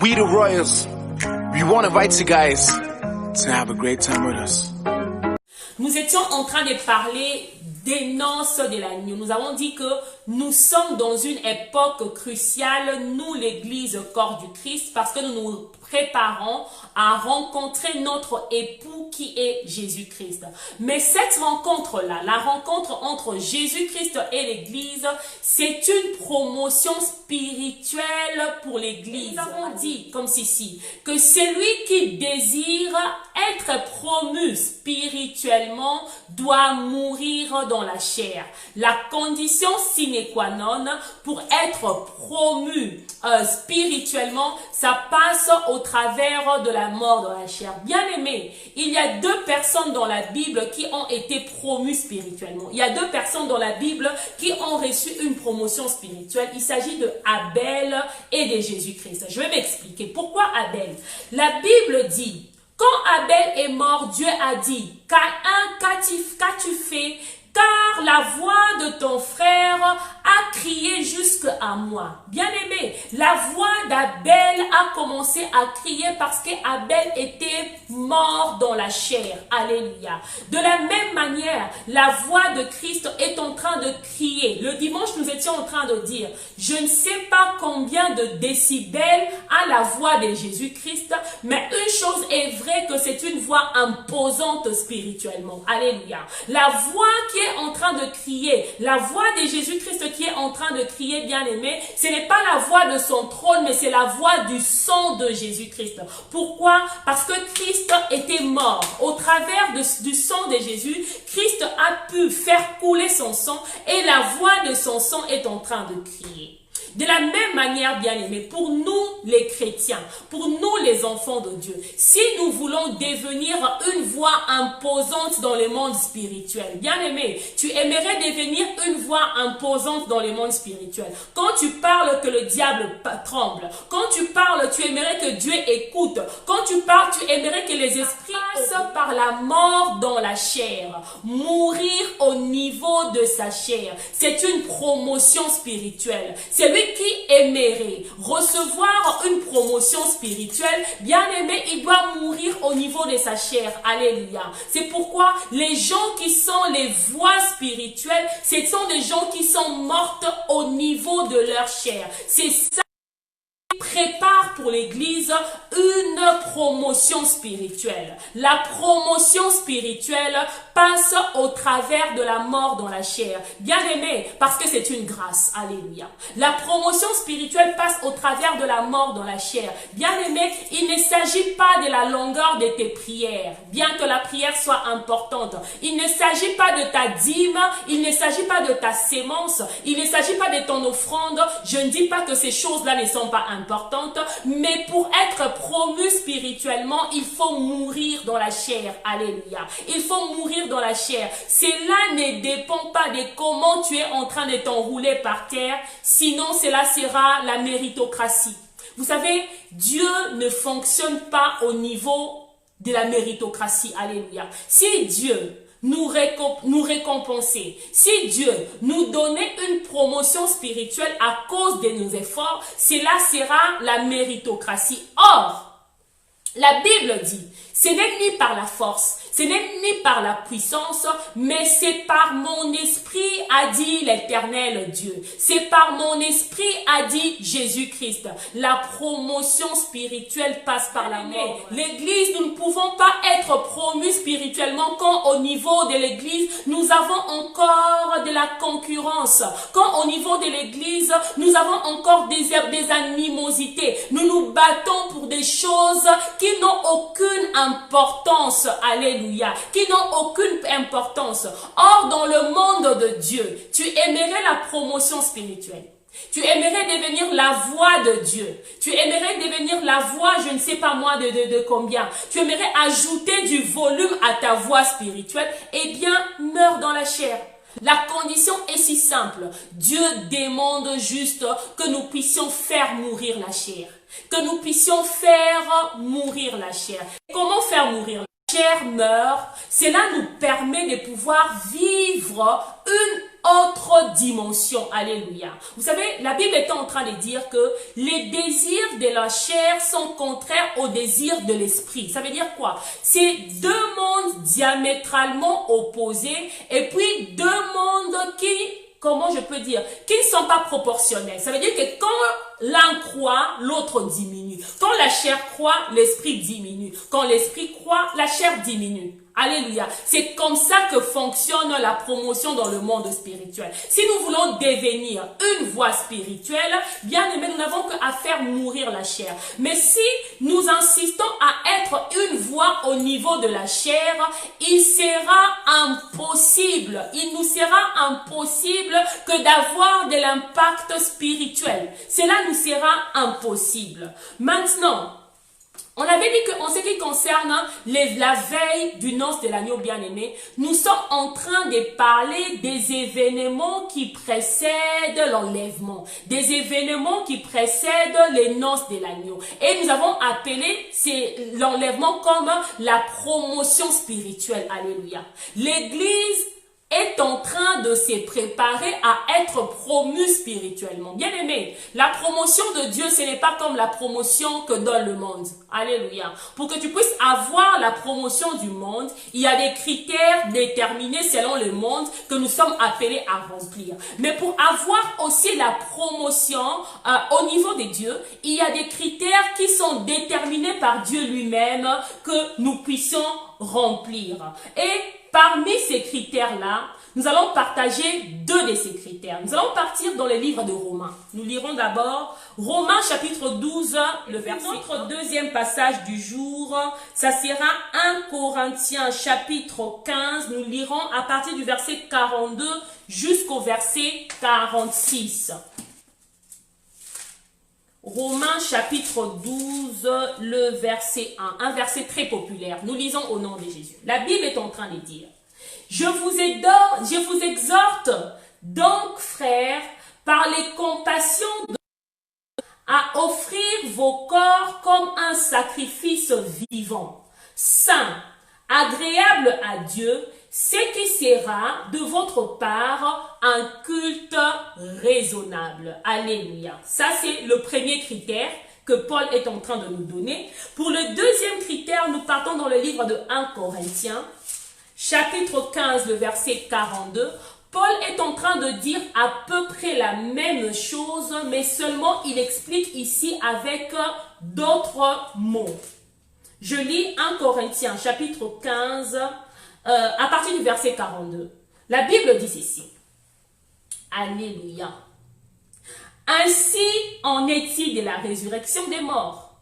We the Royals, we want to invite you guys to have a great time with us. Nous étions en train de parler des noces de l'agneau. Nous avons dit que nous sommes dans une époque cruciale, nous l'église corps du Christ, parce que nous nous préparons à rencontrer notre époux qui est Jésus-Christ. Mais cette rencontre-là, la rencontre entre Jésus-Christ et l'église, c'est une promotion spirituelle pour l'église. Nous avons dit, comme ceci, que celui qui désire être promu spirituellement doit mourir dans la chair. La condition sine qua non pour être promu spirituellement, ça passe au travers de la mort dans la chair. Bien aimé, il y a deux personnes dans la Bible qui ont été promues spirituellement. Il y a deux personnes dans la Bible qui ont reçu une promotion spirituelle. Il s'agit de Abel et de Jésus-Christ. Je vais m'expliquer. Pourquoi Abel? La Bible dit, quand Abel est mort, Dieu a dit, qu'as-tu fait? Car la voix de ton frère a crié jusqu'à moi. Bien aimé, la voix d'Abel a commencé à crier parce qu'Abel était mort dans la chair. Alléluia. De la même manière, la voix de Christ est en train de crier. Le dimanche, nous étions en train de dire, je ne sais pas combien de décibels a la voix de Jésus-Christ, mais une chose est vraie que c'est une voix imposante spirituellement. Alléluia. La voix qui est en train de crier, la voix de Jésus-Christ qui est en train de crier, bien aimé, ce n'est pas la voix de son trône, mais c'est la voix du sang de Jésus-Christ. Pourquoi? Parce que Christ était mort. Au travers du sang de Jésus, Christ a pu faire couler son sang et la voix de son sang est en train de crier. De la même manière, bien aimé, pour nous les chrétiens, pour nous les enfants de Dieu, si nous voulons devenir une voix imposante dans le monde spirituel, bien aimé, tu aimerais devenir une voix imposante dans le monde spirituel. Quand tu parles, que le diable tremble. Quand tu parles, tu aimerais que Dieu écoute. Quand tu parles, tu aimerais que les esprits passent par la mort dans la chair. Mourir au niveau de sa chair. C'est une promotion spirituelle. C'est lui qui aimerait recevoir une promotion spirituelle, bien aimé, il doit mourir au niveau de sa chair. Alléluia. C'est pourquoi les gens qui sont les voix spirituelles, ce sont des gens qui sont mortes au niveau de leur chair. C'est ça qui prépare pour l'église une promotion spirituelle. La promotion spirituelle passe au travers de la mort dans la chair. Bien aimé, parce que c'est une grâce. Alléluia. La promotion spirituelle passe au travers de la mort dans la chair. Bien aimé, il ne s'agit pas de la longueur de tes prières, bien que la prière soit importante. Il ne s'agit pas de ta dîme, il ne s'agit pas de ta sémence, il ne s'agit pas de ton offrande. Je ne dis pas que ces choses-là ne sont pas importantes, mais pour être promu spirituellement, il faut mourir dans la chair. Alléluia. Il faut mourir dans la chair. Cela ne dépend pas de comment tu es en train de t'enrouler par terre, sinon cela sera la méritocratie. Vous savez, Dieu ne fonctionne pas au niveau de la méritocratie. Alléluia. Si Dieu nous récompenser, si Dieu nous donnait une promotion spirituelle à cause de nos efforts, cela sera la méritocratie. Or, la Bible dit, ce n'est ni par la force, ce n'est ni par la puissance, mais c'est par mon esprit, a dit l'Éternel Dieu. C'est par mon esprit, a dit Jésus-Christ. La promotion spirituelle passe par la mort. L'église, nous ne pouvons pas être promus spirituellement quand au niveau de l'église, nous avons encore de la concurrence. Quand au niveau de l'église, nous avons encore des animosités. Nous nous battons pour des choses qui n'ont aucune importance. Alléluia. Qui n'ont aucune importance. Or, dans le monde de Dieu, tu aimerais la promotion spirituelle. Tu aimerais devenir la voix de Dieu. Tu aimerais devenir la voix, je ne sais pas moi, de combien. Tu aimerais ajouter du volume à ta voix spirituelle. Eh bien, meurs dans la chair. La condition est si simple. Dieu demande juste que nous puissions faire mourir la chair. Que nous puissions faire mourir la chair. Comment faire mourir la chair meurt? Cela nous permet de pouvoir vivre une autre dimension. Alléluia. Vous savez, la Bible est en train de dire que les désirs de la chair sont contraires aux désirs de l'esprit. Ça veut dire quoi? C'est deux mondes diamétralement opposés et puis deux mondes qui, comment je peux dire, qui ne sont pas proportionnels. Ça veut dire que quand l'un croit, l'autre diminue. Quand la chair croit, l'esprit diminue. Quand l'esprit croit, la chair diminue. Alléluia. C'est comme ça que fonctionne la promotion dans le monde spirituel. Si nous voulons devenir une voie spirituelle, bien aimé, nous n'avons qu'à faire mourir la chair. Mais si nous insistons à être une voie au niveau de la chair, il nous sera impossible que d'avoir de l'impact spirituel. Cela nous sera impossible. Maintenant, on avait dit qu'en ce qui concerne la veille du noce de l'agneau bien-aimé, nous sommes en train de parler des événements qui précèdent l'enlèvement, des événements qui précèdent les noces de l'agneau. Et nous avons appelé l'enlèvement comme la promotion spirituelle. Alléluia. L'Église est en train de se préparer à être promu spirituellement. Bien aimé, la promotion de Dieu, ce n'est pas comme la promotion que donne le monde. Alléluia. Pour que tu puisses avoir la promotion du monde, il y a des critères déterminés selon le monde que nous sommes appelés à remplir. Mais pour avoir aussi la promotion au niveau de Dieu, il y a des critères qui sont déterminés par Dieu lui-même que nous puissions remplir. Et parmi ces critères-là, nous allons partager deux de ces critères. Nous allons partir dans le livre de Romains. Nous lirons d'abord Romains chapitre 12, le verset 1. Notre deuxième passage du jour, ça sera 1 Corinthiens chapitre 15. Nous lirons à partir du verset 42 jusqu'au verset 46. Romains chapitre 12, le verset 1, un verset très populaire. Nous lisons au nom de Jésus. La Bible est en train de dire: je vous exhorte donc, frères, par les compassions de Dieu, à offrir vos corps comme un sacrifice vivant, saint, agréable à Dieu, ce qui sera de votre part un culte raisonnable. Alléluia. Ça, c'est le premier critère que Paul est en train de nous donner. Pour le deuxième critère, nous partons dans le livre de 1 Corinthiens, chapitre 15, le verset 42. Paul est en train de dire à peu près la même chose, mais seulement il explique ici avec d'autres mots. Je lis 1 Corinthiens, chapitre 15, à partir du verset 42. La Bible dit ceci. Alléluia. Ainsi en est-il de la résurrection des morts.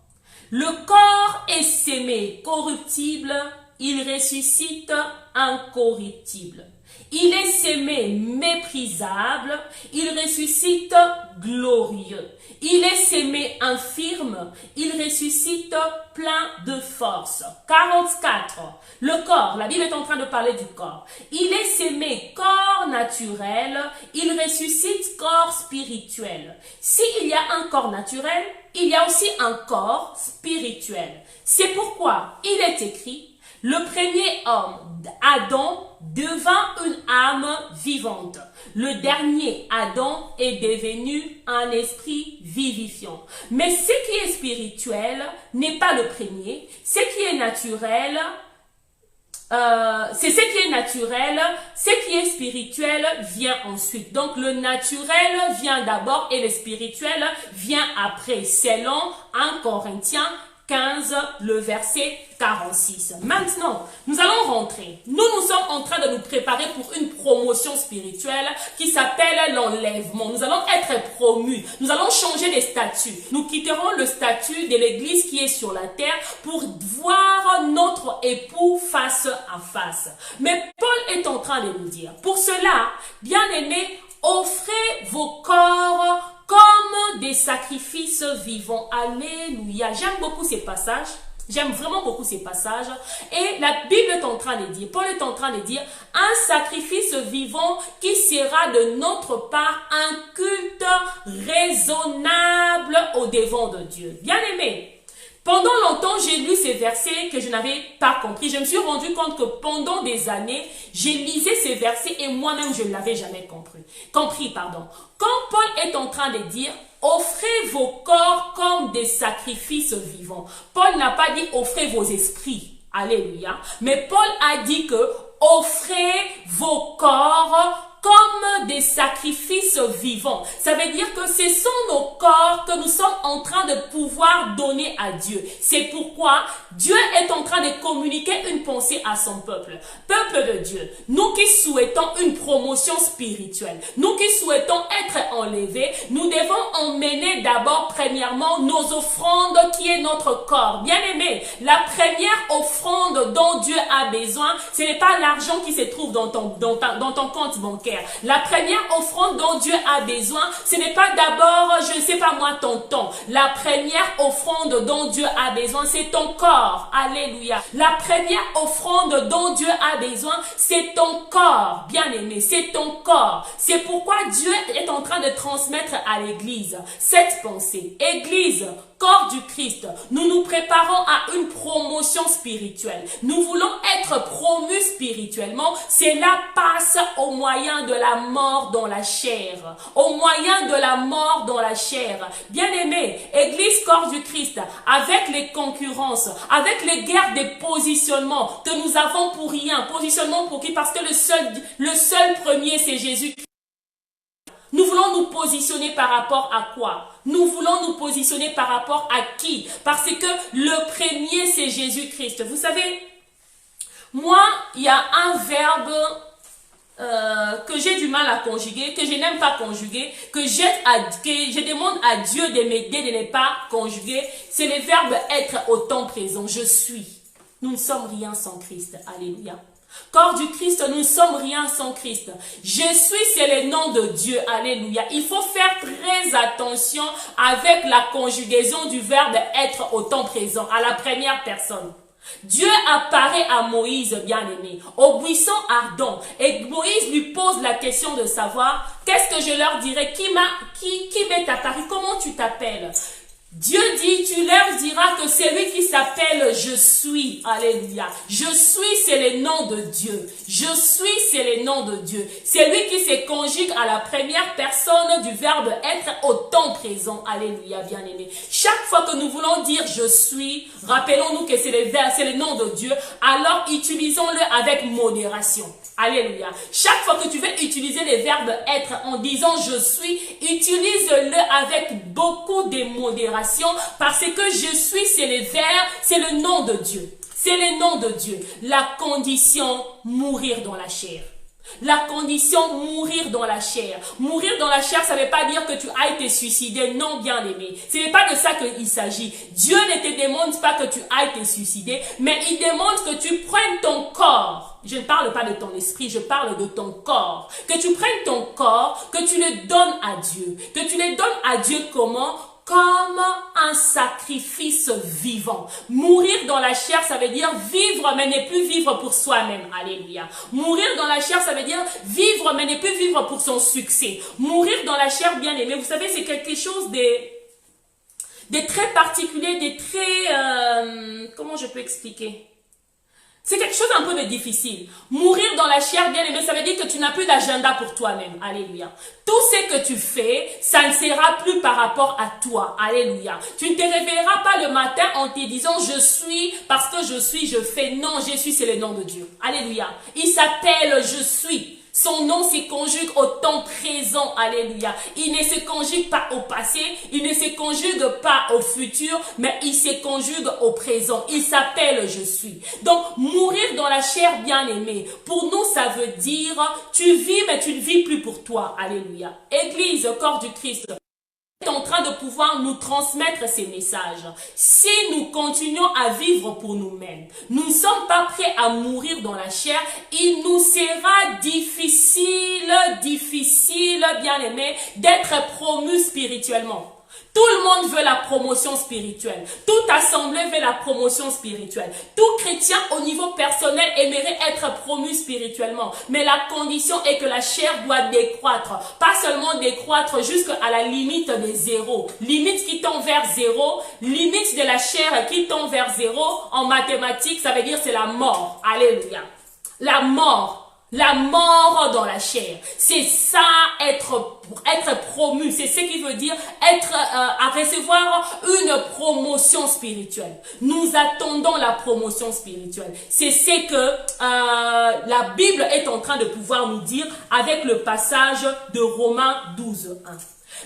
Le corps est sémé corruptible, il ressuscite incorruptible. Il est sémé méprisable, il ressuscite glorieux. Il est sémé infirme, il ressuscite plein de force. 44. Le corps, la Bible est en train de parler du corps. Il est sémé corps naturel, il ressuscite corps spirituel. S'il y a un corps naturel, il y a aussi un corps spirituel. C'est pourquoi il est écrit: le premier homme, Adam, devint une âme vivante. Le dernier, Adam, est devenu un esprit vivifiant. Mais ce qui est spirituel n'est pas le premier. Ce qui est naturel, c'est ce qui est naturel. Ce qui est spirituel vient ensuite. Donc le naturel vient d'abord et le spirituel vient après. Selon 1 Corinthiens 15, le verset 46. Maintenant, nous allons rentrer. Nous sommes en train de nous préparer pour une promotion spirituelle qui s'appelle l'enlèvement. Nous allons être promus. Nous allons changer de statut. Nous quitterons le statut de l'église qui est sur la terre pour voir notre époux face à face. Mais Paul est en train de nous dire, pour cela, bien-aimés, offrez vos corps comme des sacrifices vivants. Alléluia. J'aime beaucoup ces passages. J'aime vraiment beaucoup ces passages. Et la Bible est en train de dire, Paul est en train de dire, un sacrifice vivant qui sera de notre part un culte raisonnable au devant de Dieu. Bien aimé, Pendant longtemps, j'ai lu ces versets que je n'avais pas compris. Je me suis rendu compte que pendant des années, j'ai lisé ces versets et moi-même, je ne l'avais jamais compris. Quand Paul est en train de dire, offrez vos corps comme des sacrifices vivants. Paul n'a pas dit offrez vos esprits. Alléluia. Mais Paul a dit que offrez vos corps comme des sacrifices vivants. Ça veut dire que ce sont nos corps que nous sommes en train de pouvoir donner à Dieu. C'est pourquoi Dieu est en train de communiquer une pensée à son peuple. Peuple de Dieu, nous qui souhaitons une promotion spirituelle, nous qui souhaitons être enlevés, nous devons emmener d'abord premièrement nos offrandes qui est notre corps. Bien aimé, la première offrande dont Dieu a besoin, ce n'est pas l'argent qui se trouve dans ton compte bancaire. La première offrande dont Dieu a besoin, ce n'est pas d'abord, je ne sais pas moi, ton temps. La première offrande dont Dieu a besoin, c'est ton corps. Alléluia. La première offrande dont Dieu a besoin, c'est ton corps. Bien aimé, c'est ton corps. C'est pourquoi Dieu est en train de transmettre à l'Église cette pensée. Église, corps du Christ, nous nous préparons à une promotion spirituelle. Nous voulons être promus spirituellement. Cela passe au moyen de la mort dans la chair. Au moyen de la mort dans la chair. Bien-aimé, Église, corps du Christ, avec les concurrences, avec les guerres des positionnements que nous avons pour rien. Positionnement pour qui? Parce que le seul premier, c'est Jésus. Nous voulons nous positionner par rapport à quoi? Nous voulons nous positionner par rapport à qui? Parce que le premier, c'est Jésus-Christ. Vous savez, moi, il y a un verbe que j'ai du mal à conjuguer, que je n'aime pas conjuguer, que je demande à Dieu de m'aider de ne pas conjuguer. C'est le verbe être au temps présent. Je suis. Nous ne sommes rien sans Christ. Alléluia. Corps du Christ, nous ne sommes rien sans Christ. Je suis, c'est le nom de Dieu. Alléluia. Il faut faire très attention avec la conjugaison du verbe être au temps présent, à la première personne. Dieu apparaît à Moïse, bien-aimé, au buisson ardent. Et Moïse lui pose la question de savoir, qu'est-ce que je leur dirai? Qui m'est apparu? Comment tu t'appelles? Dieu dit, tu leur diras que c'est lui qui s'appelle Je suis. Alléluia. Je suis, c'est le nom de Dieu. Je suis, c'est le nom de Dieu. C'est lui qui se conjugue à la première personne du verbe être au temps présent. Alléluia, bien-aimé. Chaque fois que nous voulons dire je suis, rappelons-nous que c'est le nom de Dieu, alors utilisons-le avec modération. Alléluia. Chaque fois que tu veux utiliser le verbe être en disant je suis, utilise-le avec beaucoup de modération parce que je suis, c'est le nom de Dieu. C'est le nom de Dieu. La condition, mourir dans la chair. La condition, mourir dans la chair. Mourir dans la chair, ça ne veut pas dire que tu ailles te suicider. Non, bien-aimé. Ce n'est pas de ça qu'il s'agit. Dieu ne te demande pas que tu ailles te suicider, mais il demande que tu prennes ton corps. Je ne parle pas de ton esprit, je parle de ton corps. Que tu prennes ton corps, que tu le donnes à Dieu. Que tu le donnes à Dieu comment? Comme un sacrifice vivant. Mourir dans la chair, ça veut dire vivre, mais ne plus vivre pour soi-même. Alléluia. Mourir dans la chair, ça veut dire vivre, mais ne plus vivre pour son succès. Mourir dans la chair, bien aimé, vous savez, c'est quelque chose de très particulier, de très... comment je peux expliquer? C'est quelque chose un peu de difficile. Mourir dans la chair, bien aimé, ça veut dire que tu n'as plus d'agenda pour toi-même. Alléluia. Tout ce que tu fais, ça ne sera plus par rapport à toi. Alléluia. Tu ne te réveilleras pas le matin en te disant je suis, parce que je suis, je fais. Non, je suis, c'est le nom de Dieu. Alléluia. Il s'appelle je suis. Son nom se conjugue au temps présent. Alléluia. Il ne se conjugue pas au passé. Il ne se conjugue pas au futur. Mais il se conjugue au présent. Il s'appelle je suis. Donc, mourir dans la chair, bien aimé. Pour nous, ça veut dire, tu vis, mais tu ne vis plus pour toi. Alléluia. Église, corps du Christ, est en train de pouvoir nous transmettre ces messages. Si nous continuons à vivre pour nous-mêmes, nous ne sommes pas prêts à mourir dans la chair, il nous sera difficile, bien aimé, d'être promus spirituellement. Tout le monde veut la promotion spirituelle. Toute assemblée veut la promotion spirituelle. Tout chrétien au niveau personnel aimerait être promu spirituellement. Mais la condition est que la chair doit décroître. Pas seulement décroître jusqu'à la limite des zéros. Limite qui tend vers zéro. Limite de la chair qui tend vers zéro. En mathématiques, ça veut dire c'est la mort. Alléluia. La mort. La mort dans la chair, c'est ça être promu, c'est ce qui veut dire être à recevoir une promotion spirituelle. Nous attendons la promotion spirituelle. C'est ce que la Bible est en train de pouvoir nous dire avec le passage de Romains 12, 1.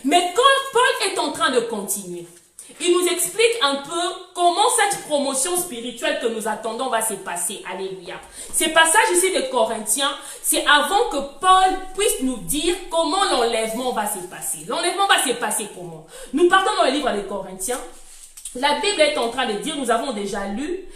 Mais quand Paul est en train de continuer, il nous explique un peu comment cette promotion spirituelle que nous attendons va se passer. Alléluia. Ces passages ici de Corinthiens, c'est avant que Paul puisse nous dire comment l'enlèvement va se passer. L'enlèvement va se passer comment? Nous partons dans le livre des Corinthiens. La Bible est en train de dire, nous avons déjà lu,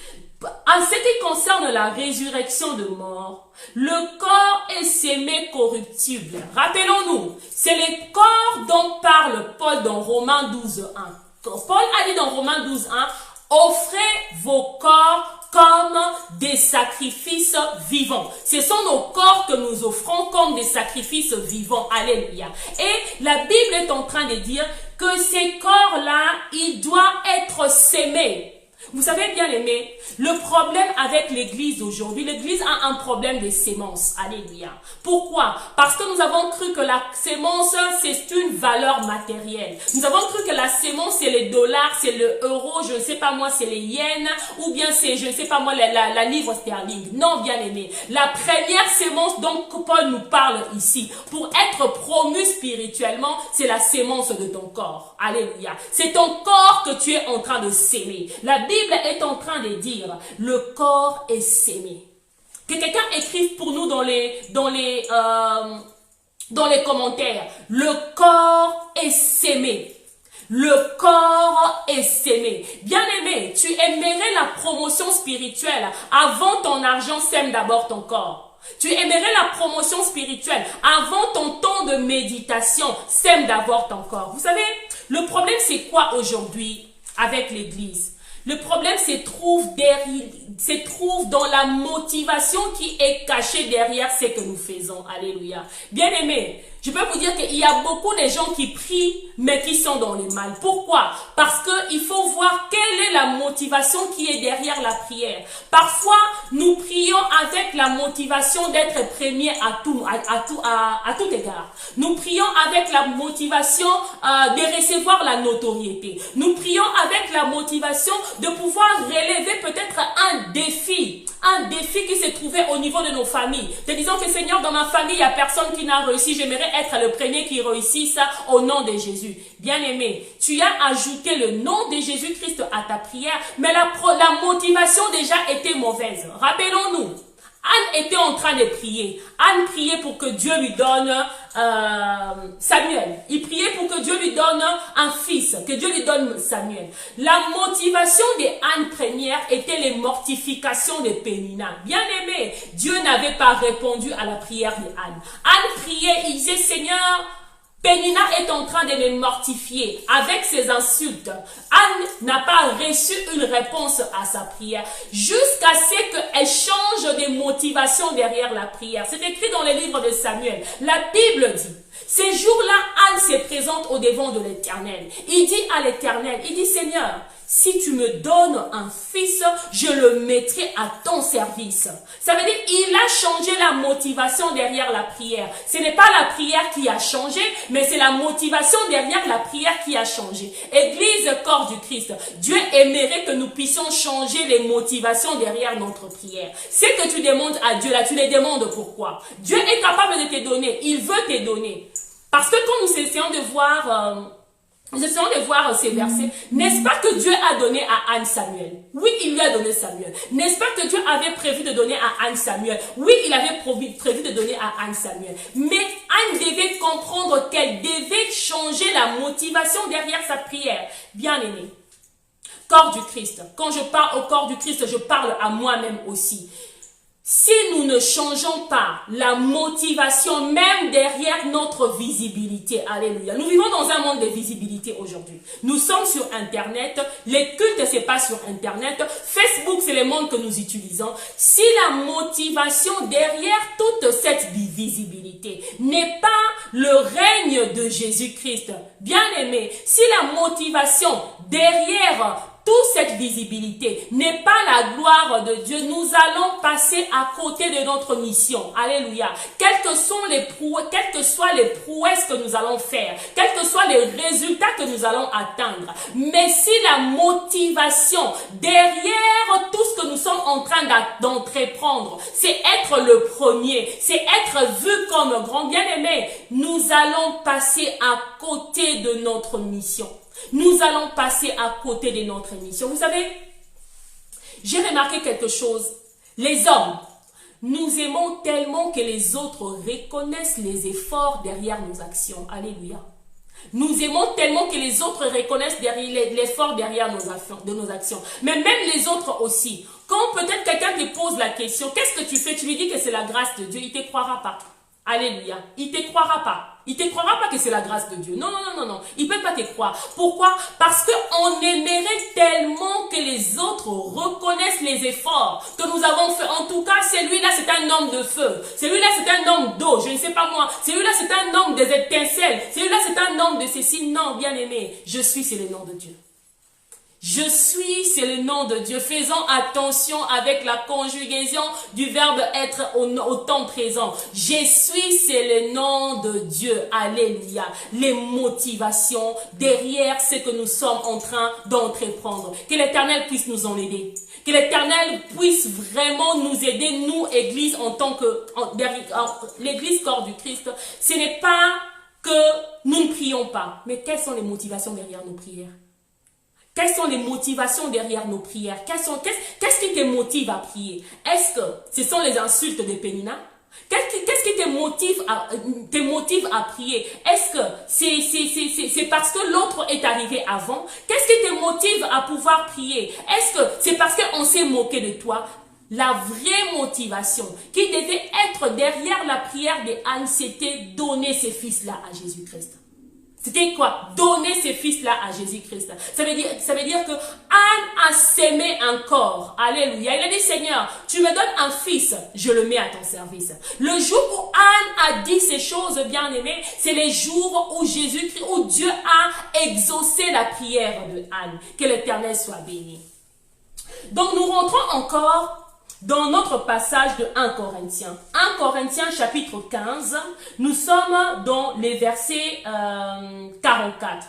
en ce qui concerne la résurrection de mort, le corps est sémé corruptible. Rappelons-nous, c'est le corps dont parle Paul dans Romains 12, 1. Paul a dit dans Romains 12, 1, offrez vos corps comme des sacrifices vivants. Ce sont nos corps que nous offrons comme des sacrifices vivants. Alléluia. Et la Bible est en train de dire que ces corps-là, ils doivent être sémés. Vous savez, bien aimé, le problème avec l'église aujourd'hui, l'église a un problème de sémence. Alléluia. Pourquoi? Parce que nous avons cru que la sémence, c'est une valeur matérielle. Nous avons cru que la sémence, c'est les dollars, c'est le euro, je ne sais pas moi, c'est les yens, ou bien c'est, je ne sais pas moi, la livre sterling. Non, bien aimé. La première sémence dont Paul nous parle ici, pour être promu spirituellement, c'est la sémence de ton corps. Alléluia. C'est ton corps que tu es en train de s'aimer. La Bible est en train de dire, le corps est sémé. Que quelqu'un écrive pour nous dans les commentaires, le corps est sémé. Le corps est sémé. Bien-aimé, tu aimerais la promotion spirituelle. Avant ton argent, sème d'abord ton corps. Tu aimerais la promotion spirituelle. Avant ton temps de méditation, sème d'abord ton corps. Vous savez, le problème c'est quoi aujourd'hui avec l'église? Le problème se trouve dans la motivation qui est cachée derrière ce que nous faisons. Alléluia. Bien-aimés, je peux vous dire qu'il y a beaucoup de gens qui prient, mais qui sont dans le mal. Pourquoi? Parce qu'il faut voir quelle est la motivation qui est derrière la prière. Parfois, nous prions avec la motivation d'être premier à tout égard. Nous prions avec la motivation de recevoir la notoriété. Nous prions avec la motivation de pouvoir relever peut-être un défi qui s'est trouvé au niveau de nos familles. Te disons que Seigneur, dans ma famille, il n'y a personne qui n'a réussi. J'aimerais être le premier qui réussisse au nom de Jésus. Bien-aimé, tu as ajouté le nom de Jésus-Christ à ta prière, mais la motivation déjà était mauvaise. Rappelons-nous, Anne était en train de prier. Anne priait pour que Dieu lui donne Samuel. Il priait pour que Dieu lui donne un fils, que Dieu lui donne Samuel. La motivation de Anne première était les mortifications de Pénina. Bien aimé, Dieu n'avait pas répondu à la prière de Anne. Anne priait, il disait, Seigneur, Pénina est en train de me mortifier avec ses insultes. Anne n'a pas reçu une réponse à sa prière jusqu'à ce qu'elle change de motivation derrière la prière. C'est écrit dans les livres de Samuel. La Bible dit, ces jours-là, Anne se présente au devant de l'Éternel. Il dit à l'Éternel, il dit, Seigneur, si tu me donnes un fils, je le mettrai à ton service. Ça veut dire, il a changé la motivation derrière la prière. Ce n'est pas la prière qui a changé, mais c'est la motivation derrière la prière qui a changé. Église, corps du Christ, Dieu aimerait que nous puissions changer les motivations derrière notre prière. Ce que tu demandes à Dieu, là, tu les demandes pourquoi? Dieu est capable de te donner, il veut te donner. Parce que quand nous essayons de voir... Nous essayons de voir ces versets. N'est-ce pas que Dieu a donné à Anne Samuel? Oui, il lui a donné Samuel. N'est-ce pas que Dieu avait prévu de donner à Anne Samuel? Oui, il avait prévu de donner à Anne Samuel. Mais Anne devait comprendre qu'elle devait changer la motivation derrière sa prière. Bien aimé, corps du Christ. Quand je parle au corps du Christ, je parle à moi-même aussi. si nous ne changeons pas la motivation même derrière notre visibilité, alléluia. Nous vivons dans un monde de visibilité aujourd'hui. Nous sommes sur Internet, les cultes c'est pas sur Internet, Facebook c'est le monde que nous utilisons. Si la motivation derrière toute cette visibilité n'est pas le règne de Jésus-Christ, bien aimé, si la motivation derrière toute cette visibilité n'est pas la gloire de Dieu, nous allons passer à côté de notre mission. Alléluia. Quelles que soient les prouesses que nous allons faire, quels que soient les résultats que nous allons atteindre, mais si la motivation derrière tout ce que nous sommes en train d'entreprendre, c'est être le premier, c'est être vu comme grand bien-aimé, nous allons passer à côté de notre mission. Nous allons passer à côté de notre mission. Vous savez, j'ai remarqué quelque chose. Les hommes, nous aimons tellement que les autres reconnaissent les efforts derrière nos actions. Alléluia. Nous aimons tellement que les autres reconnaissent l'effort derrière nos actions. Mais même les autres aussi. Quand peut-être quelqu'un te pose la question, qu'est-ce que tu fais? Tu lui dis que c'est la grâce de Dieu. Il ne te croira pas. Alléluia. Il ne te croira pas. Il ne te croira pas que c'est la grâce de Dieu. Non, non, non, non, non. Il ne peut pas te croire. Pourquoi? Parce qu'on aimerait tellement que les autres reconnaissent les efforts que nous avons fait. En tout cas, celui-là, c'est un homme de feu. Celui-là, c'est un homme d'eau. Je ne sais pas moi. Celui-là, c'est un homme des étincelles. Celui-là, c'est un homme de ceci. Non, bien aimé. Je suis, c'est le nom de Dieu. Je suis, c'est le nom de Dieu. Faisons attention avec la conjugaison du verbe être au temps présent. Je suis, c'est le nom de Dieu. Alléluia. Les motivations derrière ce que nous sommes en train d'entreprendre. Que l'Éternel puisse nous en aider. Que l'Éternel puisse vraiment nous aider, nous, Église, en tant que l'Église corps du Christ. Ce n'est pas que nous ne prions pas, mais quelles sont les motivations derrière nos prières? Quelles sont les motivations derrière nos prières? Qu'est-ce qui te motive à prier? Est-ce que ce sont les insultes de Pénina? Qu'est-ce qui te motive à prier? Est-ce que c'est parce que l'autre est arrivé avant? Qu'est-ce qui te motive à pouvoir prier? Est-ce que c'est parce qu'on s'est moqué de toi? La vraie motivation qui devait être derrière la prière de Anne, c'était donner ces fils-là à Jésus-Christ. C'était quoi? Donner ces fils-là à Jésus-Christ. Ça veut dire que Anne a sémé un corps. Alléluia. Il a dit, Seigneur, tu me donnes un fils, je le mets à ton service. Le jour où Anne a dit ces choses, bien aimées, c'est les jours où Jésus-Christ, où Dieu a exaucé la prière de Anne. Que l'Éternel soit béni. Donc nous rentrons encore dans notre passage de 1 Corinthiens. 1 Corinthiens chapitre 15, nous sommes dans les versets 44.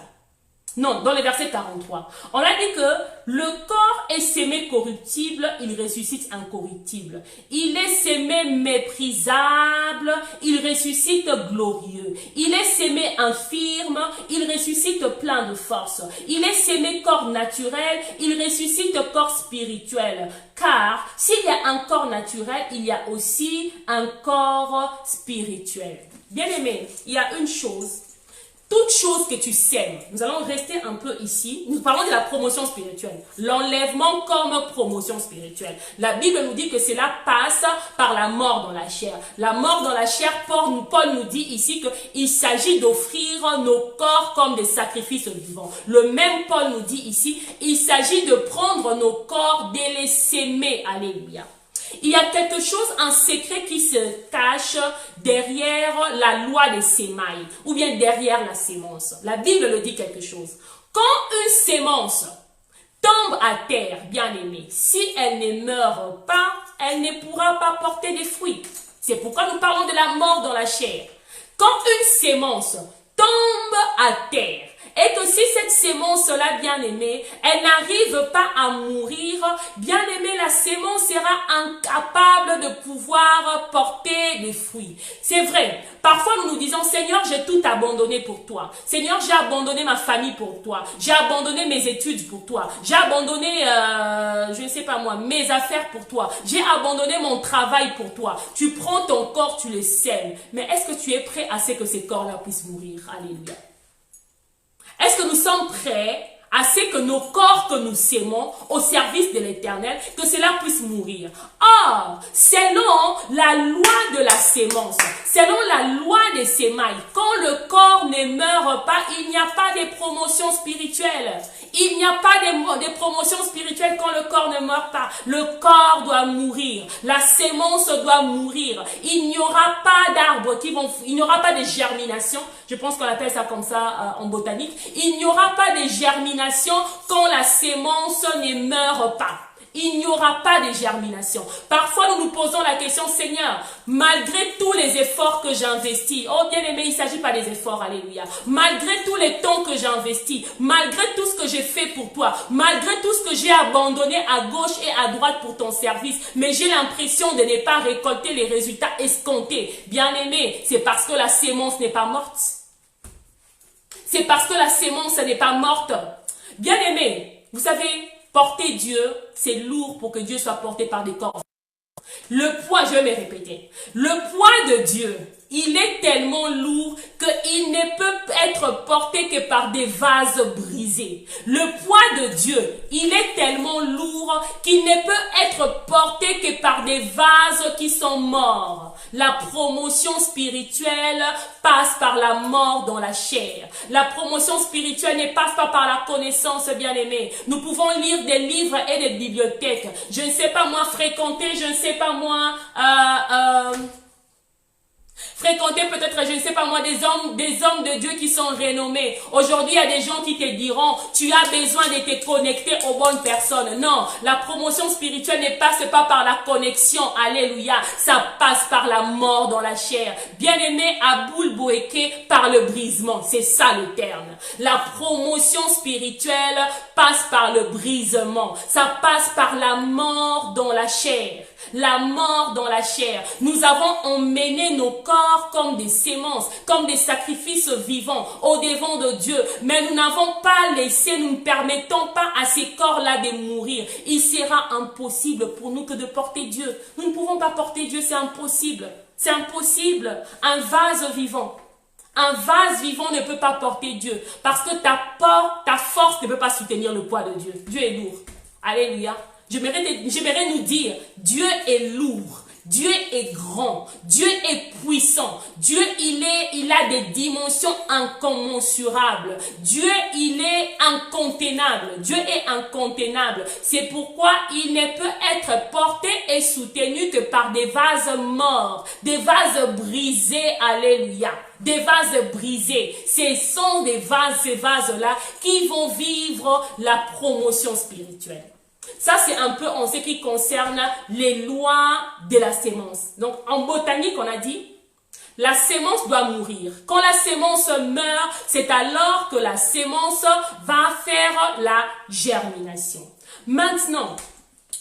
Non, dans les versets 43. On a dit que le corps est sémé corruptible, il ressuscite incorruptible. Il est sémé méprisable, il ressuscite glorieux. Il est sémé infirme, il ressuscite plein de force. Il est sémé corps naturel, il ressuscite corps spirituel. Car s'il y a un corps naturel, il y a aussi un corps spirituel. Bien aimé, il y a une chose. Toute chose que tu sèmes, nous allons rester un peu ici, nous parlons de la promotion spirituelle, l'enlèvement comme promotion spirituelle. La Bible nous dit que cela passe par la mort dans la chair. La mort dans la chair, Paul nous dit ici qu'il s'agit d'offrir nos corps comme des sacrifices vivants. Le même Paul nous dit ici, il s'agit de prendre nos corps, de les s'aimer. Alléluia. Il y a quelque chose, un secret qui se cache derrière la loi des sémailles ou bien derrière la sémence. La Bible le dit quelque chose. Quand une sémence tombe à terre, bien aimée, si elle ne meurt pas, elle ne pourra pas porter des fruits. C'est pourquoi nous parlons de la mort dans la chair. Quand une sémence tombe à terre, et que si cette sémence-là, bien aimée, elle n'arrive pas à mourir, bien aimée, la sémence sera incapable de pouvoir porter des fruits. C'est vrai. Parfois, nous nous disons, Seigneur, j'ai tout abandonné pour toi. Seigneur, j'ai abandonné ma famille pour toi. J'ai abandonné mes études pour toi. J'ai abandonné, je ne sais pas moi, mes affaires pour toi. J'ai abandonné mon travail pour toi. Tu prends ton corps, tu le sèmes. Mais est-ce que tu es prêt à ce que ces corps-là puissent mourir? Alléluia. Est-ce que nous sommes prêts à ce que nos corps que nous sémons au service de l'Éternel, que cela puisse mourir. Or, selon la loi de la sémence, selon la loi des sémailles, quand le corps ne meurt pas, il n'y a pas de promotion spirituelle. Il n'y a pas de promotion spirituelle quand le corps ne meurt pas. Le corps doit mourir. La sémence doit mourir. Il n'y aura pas d'arbres il n'y aura pas de germination. Je pense qu'on appelle ça comme ça en botanique. Il n'y aura pas de germination quand la sémence ne meurt pas. Il n'y aura pas de germination. Parfois, nous nous posons la question, Seigneur, malgré tous les efforts que j'investis, oh bien-aimé, il ne s'agit pas des efforts, alléluia, malgré tous les temps que j'investis, malgré tout ce que j'ai fait pour toi, malgré tout ce que j'ai abandonné à gauche et à droite pour ton service, mais j'ai l'impression de ne pas récolter les résultats escomptés. Bien-aimé, c'est parce que la sémence n'est pas morte. C'est parce que la sémence n'est pas morte. Bien-aimé, vous savez, porter Dieu, c'est lourd pour que Dieu soit porté par des corps. Le poids, je vais me répéter, le poids de Dieu, il est tellement lourd qu'il ne peut être porté que par des vases brisés. Le poids de Dieu, il est tellement lourd qu'il ne peut être porté que par des vases qui sont morts. La promotion spirituelle passe par la mort dans la chair. La promotion spirituelle ne passe pas par la connaissance, bien-aimée. Nous pouvons lire des livres et des bibliothèques. Je ne sais pas moi, fréquenter, je ne sais pas moi, fréquenter peut-être, je ne sais pas moi, des hommes de Dieu qui sont renommés. Aujourd'hui, il y a des gens qui te diront, tu as besoin de te connecter aux bonnes personnes. Non, la promotion spirituelle ne passe pas par la connexion. Alléluia. Ça passe par la mort dans la chair. Bien-aimé, Aboul Boéké, par le brisement. C'est ça le terme. La promotion spirituelle passe par le brisement. Ça passe par la mort dans la chair. La mort dans la chair. Nous avons emmené nos corps comme des sémences, comme des sacrifices vivants au devant de Dieu. Mais nous n'avons pas laissé, nous ne permettons pas à ces corps-là de mourir. Il sera impossible pour nous que de porter Dieu. Nous ne pouvons pas porter Dieu, c'est impossible. C'est impossible. Un vase vivant. Un vase vivant ne peut pas porter Dieu parce que ta force ne peut pas soutenir le poids de Dieu. Dieu est lourd. Alléluia. J'aimerais nous dire, Dieu est lourd, Dieu est grand, Dieu est puissant, Dieu il a des dimensions incommensurables, Dieu il est incontenable, Dieu est incontenable. C'est pourquoi il ne peut être porté et soutenu que par des vases morts, des vases brisés, alléluia. Des vases brisés, ce sont des vases, ces vases-là qui vont vivre la promotion spirituelle. Ça, c'est un peu en ce qui concerne les lois de la sémence. Donc, en botanique, on a dit, la sémence doit mourir. Quand la sémence meurt, c'est alors que la sémence va faire la germination. Maintenant,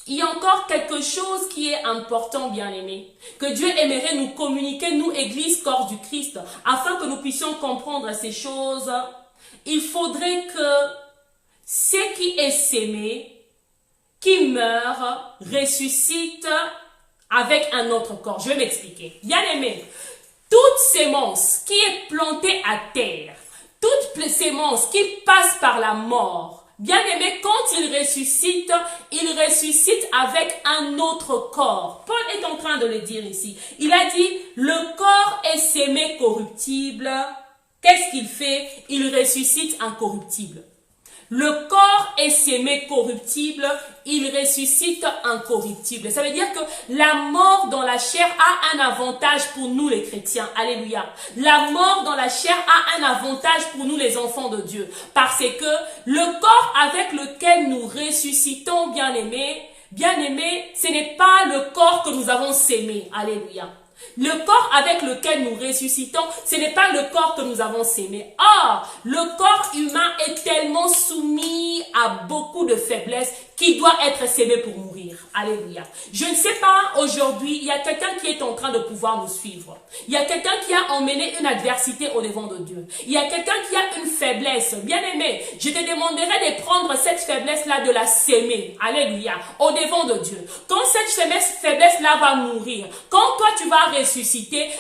il y a encore quelque chose qui est important, bien-aimés, que Dieu aimerait nous communiquer, nous, Église, corps du Christ, afin que nous puissions comprendre ces choses. Il faudrait que ce qui est sémé, qui meurt, ressuscite avec un autre corps. Je vais m'expliquer. Bien-aimé, toute sémence qui est plantée à terre, toute sémence qui passe par la mort, bien-aimé, quand il ressuscite avec un autre corps. Paul est en train de le dire ici. Il a dit, le corps est sémé corruptible. Qu'est-ce qu'il fait? Il ressuscite incorruptible. Le corps est sémé corruptible, il ressuscite incorruptible. Ça veut dire que la mort dans la chair a un avantage pour nous les chrétiens. Alléluia. La mort dans la chair a un avantage pour nous les enfants de Dieu. Parce que le corps avec lequel nous ressuscitons, bien-aimés, ce n'est pas le corps que nous avons sémé. Alléluia. Le corps avec lequel nous ressuscitons, ce n'est pas le corps que nous avons sémé. Or, le corps humain est tellement soumis à beaucoup de faiblesses qu'il doit être sémé pour mourir. Alléluia. Je ne sais pas, aujourd'hui, il y a quelqu'un qui est en train de pouvoir nous suivre. Il y a quelqu'un qui a emmené une adversité au devant de Dieu. Il y a quelqu'un qui a une faiblesse. Bien-aimé, je te demanderai de prendre cette faiblesse-là, de la sémer. Alléluia. Au devant de Dieu. Quand cette faiblesse-là va mourir, quand toi tu vas ressusciter,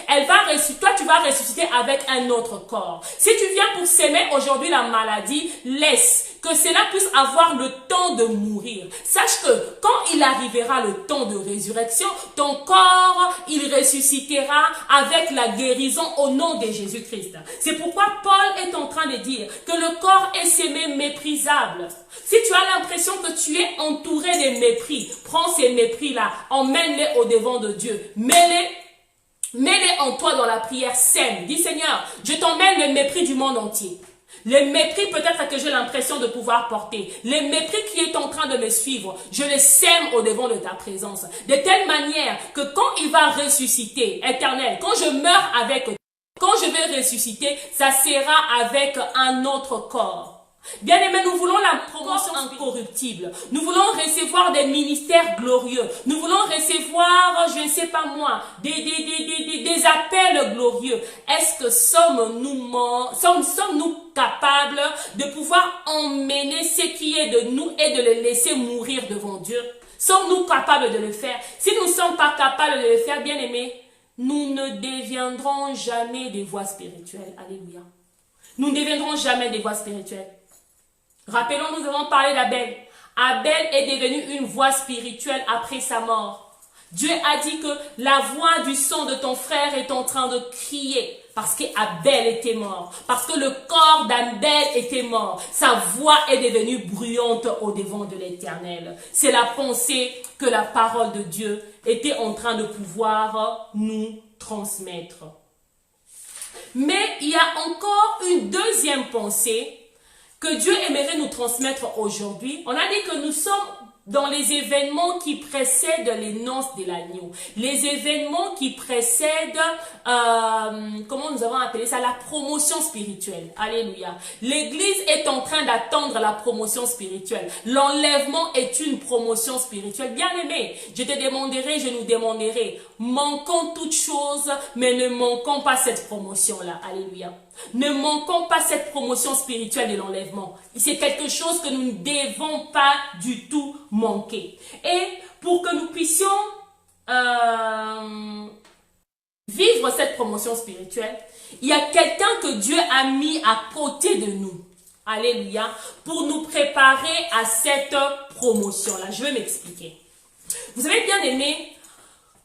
toi tu vas ressusciter avec un autre corps. Si tu viens pour s'aimer aujourd'hui la maladie, laisse. que cela puisse avoir le temps de mourir. Sache que quand il arrivera le temps de résurrection, ton corps, il ressuscitera avec la guérison au nom de Jésus-Christ. C'est pourquoi Paul est en train de dire que le corps est semé méprisable. Si tu as l'impression que tu es entouré de mépris, prends ces mépris-là, emmène-les au devant de Dieu, mets-les en toi dans la prière saine. Dis Seigneur, je t'emmène le mépris du monde entier. Les mépris peut-être que j'ai l'impression de pouvoir porter. Les mépris qui est en train de me suivre. Je les sème au devant de ta présence. De telle manière que quand il va ressusciter, éternel, quand je meurs avec toi, quand je vais ressusciter, ça sera avec un autre corps. Bien-aimés, nous voulons la promotion incorruptible. Nous voulons recevoir des ministères glorieux. Nous voulons recevoir, je ne sais pas moi, des appels glorieux. Est-ce que sommes-nous capables de pouvoir emmener ce qui est de nous et de le laisser mourir devant Dieu? Sommes-nous capables de le faire? Si nous ne sommes pas capables de le faire, bien-aimés, nous ne deviendrons jamais des voix spirituelles. Alléluia. Nous ne deviendrons jamais des voix spirituelles. Rappelons, nous avons parlé d'Abel. Abel est devenu une voix spirituelle après sa mort. Dieu a dit que la voix du sang de ton frère est en train de crier parce qu'Abel était mort, parce que le corps d'Abel était mort. Sa voix est devenue bruyante au devant de l'Éternel. C'est la pensée que la parole de Dieu était en train de pouvoir nous transmettre. Mais il y a encore une deuxième pensée que Dieu aimerait nous transmettre aujourd'hui. On a dit que nous sommes dans les événements qui précèdent les noces de l'agneau. Les événements qui précèdent, comment nous avons appelé ça, la promotion spirituelle. Alléluia. L'Église est en train d'attendre la promotion spirituelle. L'enlèvement est une promotion spirituelle. Bien-aimé, je te demanderai, je nous demanderai, manquons toutes choses, mais ne manquons pas cette promotion-là. Alléluia. Ne manquons pas cette promotion spirituelle de l'enlèvement. C'est quelque chose que nous ne devons pas du tout manquer. Et pour que nous puissions vivre cette promotion spirituelle, il y a quelqu'un que Dieu a mis à côté de nous. Alléluia. Pour nous préparer à cette promotion-là. Je vais m'expliquer. Vous avez bien aimé,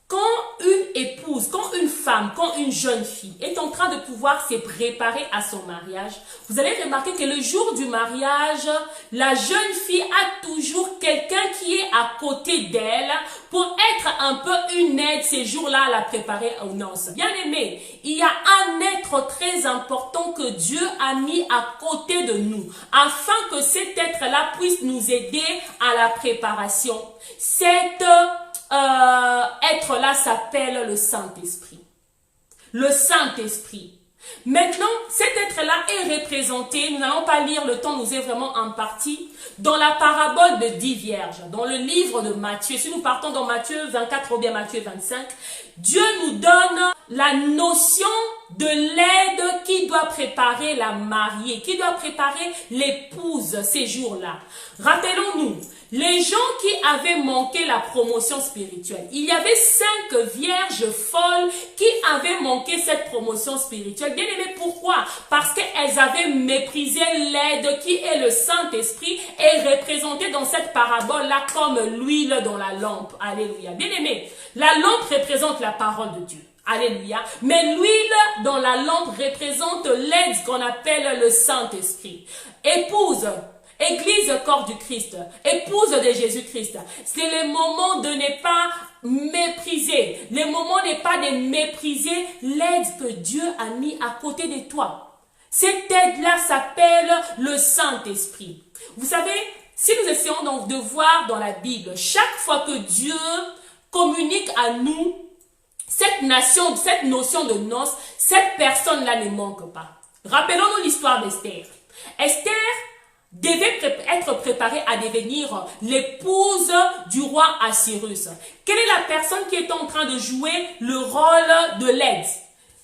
quand une épouse, quand une femme, quand une jeune fille est en train de pouvoir se préparer à son mariage, vous allez remarquer que le jour du mariage, la jeune fille a toujours quelqu'un qui est à côté d'elle pour être un peu une aide ces jours-là à la préparer aux noces. Bien aimé, il y a un être très important que Dieu a mis à côté de nous afin que cet être-là puisse nous aider à la préparation. Cet être-là s'appelle le Saint-Esprit. Le Saint-Esprit. Maintenant, cet être-là est représenté, nous n'allons pas lire, le temps nous est vraiment imparti, dans la parabole de 10 vierges, dans le livre de Matthieu. Si nous partons dans Matthieu 24 ou bien Matthieu 25, Dieu nous donne la notion de l'aide qui doit préparer la mariée, qui doit préparer l'épouse ces jours-là. Rappelons-nous, les gens qui avaient manqué la promotion spirituelle, il y avait 5 vierges folles qui avaient manqué cette promotion spirituelle. Bien aimé, pourquoi? Parce qu'elles avaient méprisé l'aide qui est le Saint-Esprit et représenté dans cette parabole-là comme l'huile dans la lampe. Alléluia. Bien aimé, la lampe représente la parole de Dieu. Alléluia. Mais l'huile dans la lampe représente l'aide qu'on appelle le Saint-Esprit. Épouse, Église, corps du Christ, épouse de Jésus-Christ. C'est le moment de ne pas mépriser. Le moment n'est pas de mépriser l'aide que Dieu a mis à côté de toi. Cette aide-là s'appelle le Saint-Esprit. Vous savez, si nous essayons donc de voir dans la Bible, chaque fois que Dieu communique à nous cette notion de noces, cette personne-là ne manque pas. Rappelons-nous l'histoire d'Esther. Esther devait être préparée à devenir l'épouse du roi Assyrus. Quelle est la personne qui est en train de jouer le rôle de l'aide?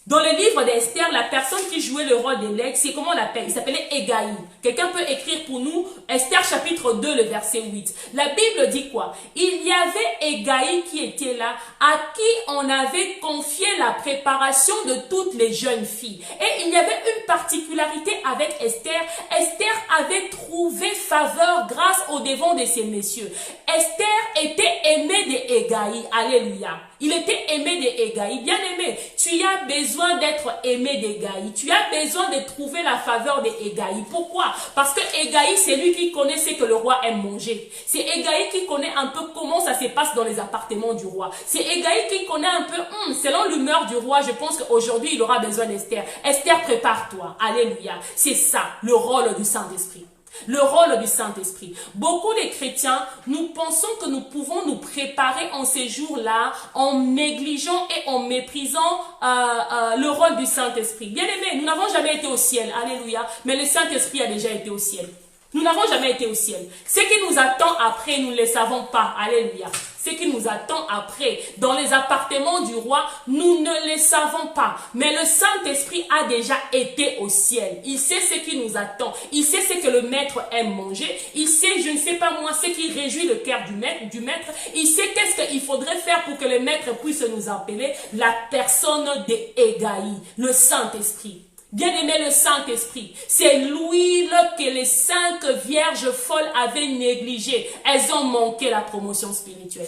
Dans le livre d'Esther, la personne qui jouait le rôle de l'aigle, c'est comment on l'appelle? Il s'appelait Hégaï. Quelqu'un peut écrire pour nous Esther chapitre 2, le verset 8. La Bible dit quoi? Il y avait Hégaï qui était là, à qui on avait confié la préparation de toutes les jeunes filles. Et il y avait une particularité avec Esther. Esther avait trouvé faveur grâce au devant de ces messieurs. Esther était aimée de Hégaï. Alléluia. Il était aimé de Hégaï. Bien aimé, tu as besoin d'être aimé d'Hégaï. Tu as besoin de trouver la faveur de Hégaï. Pourquoi? Parce que Hégaï, c'est lui qui connaît ce que le roi aime manger. C'est Hégaï qui connaît un peu comment ça se passe dans les appartements du roi. C'est Hégaï qui connaît un peu, selon l'humeur du roi, je pense qu'aujourd'hui, il aura besoin d'Esther. Esther, prépare-toi. Alléluia. C'est ça, le rôle du Saint-Esprit. Le rôle du Saint-Esprit. Beaucoup de chrétiens, nous pensons que nous pouvons nous préparer en ces jours-là en négligeant et en méprisant le rôle du Saint-Esprit. Bien aimé, nous n'avons jamais été au ciel. Alléluia. Mais le Saint-Esprit a déjà été au ciel. Nous n'avons jamais été au ciel. Ce qui nous attend après, nous ne le savons pas. Alléluia. Ce qui nous attend après, dans les appartements du roi, nous ne le savons pas. Mais le Saint-Esprit a déjà été au ciel. Il sait ce qui nous attend. Il sait ce que le maître aime manger. Il sait, je ne sais pas moi, ce qui réjouit le cœur du maître. Il sait qu'est-ce qu'il faudrait faire pour que le maître puisse nous appeler la personne de Hégaï, le Saint-Esprit. Bien-aimé, le Saint-Esprit, c'est l'huile que les 5 vierges folles avaient négligée. Elles ont manqué la promotion spirituelle.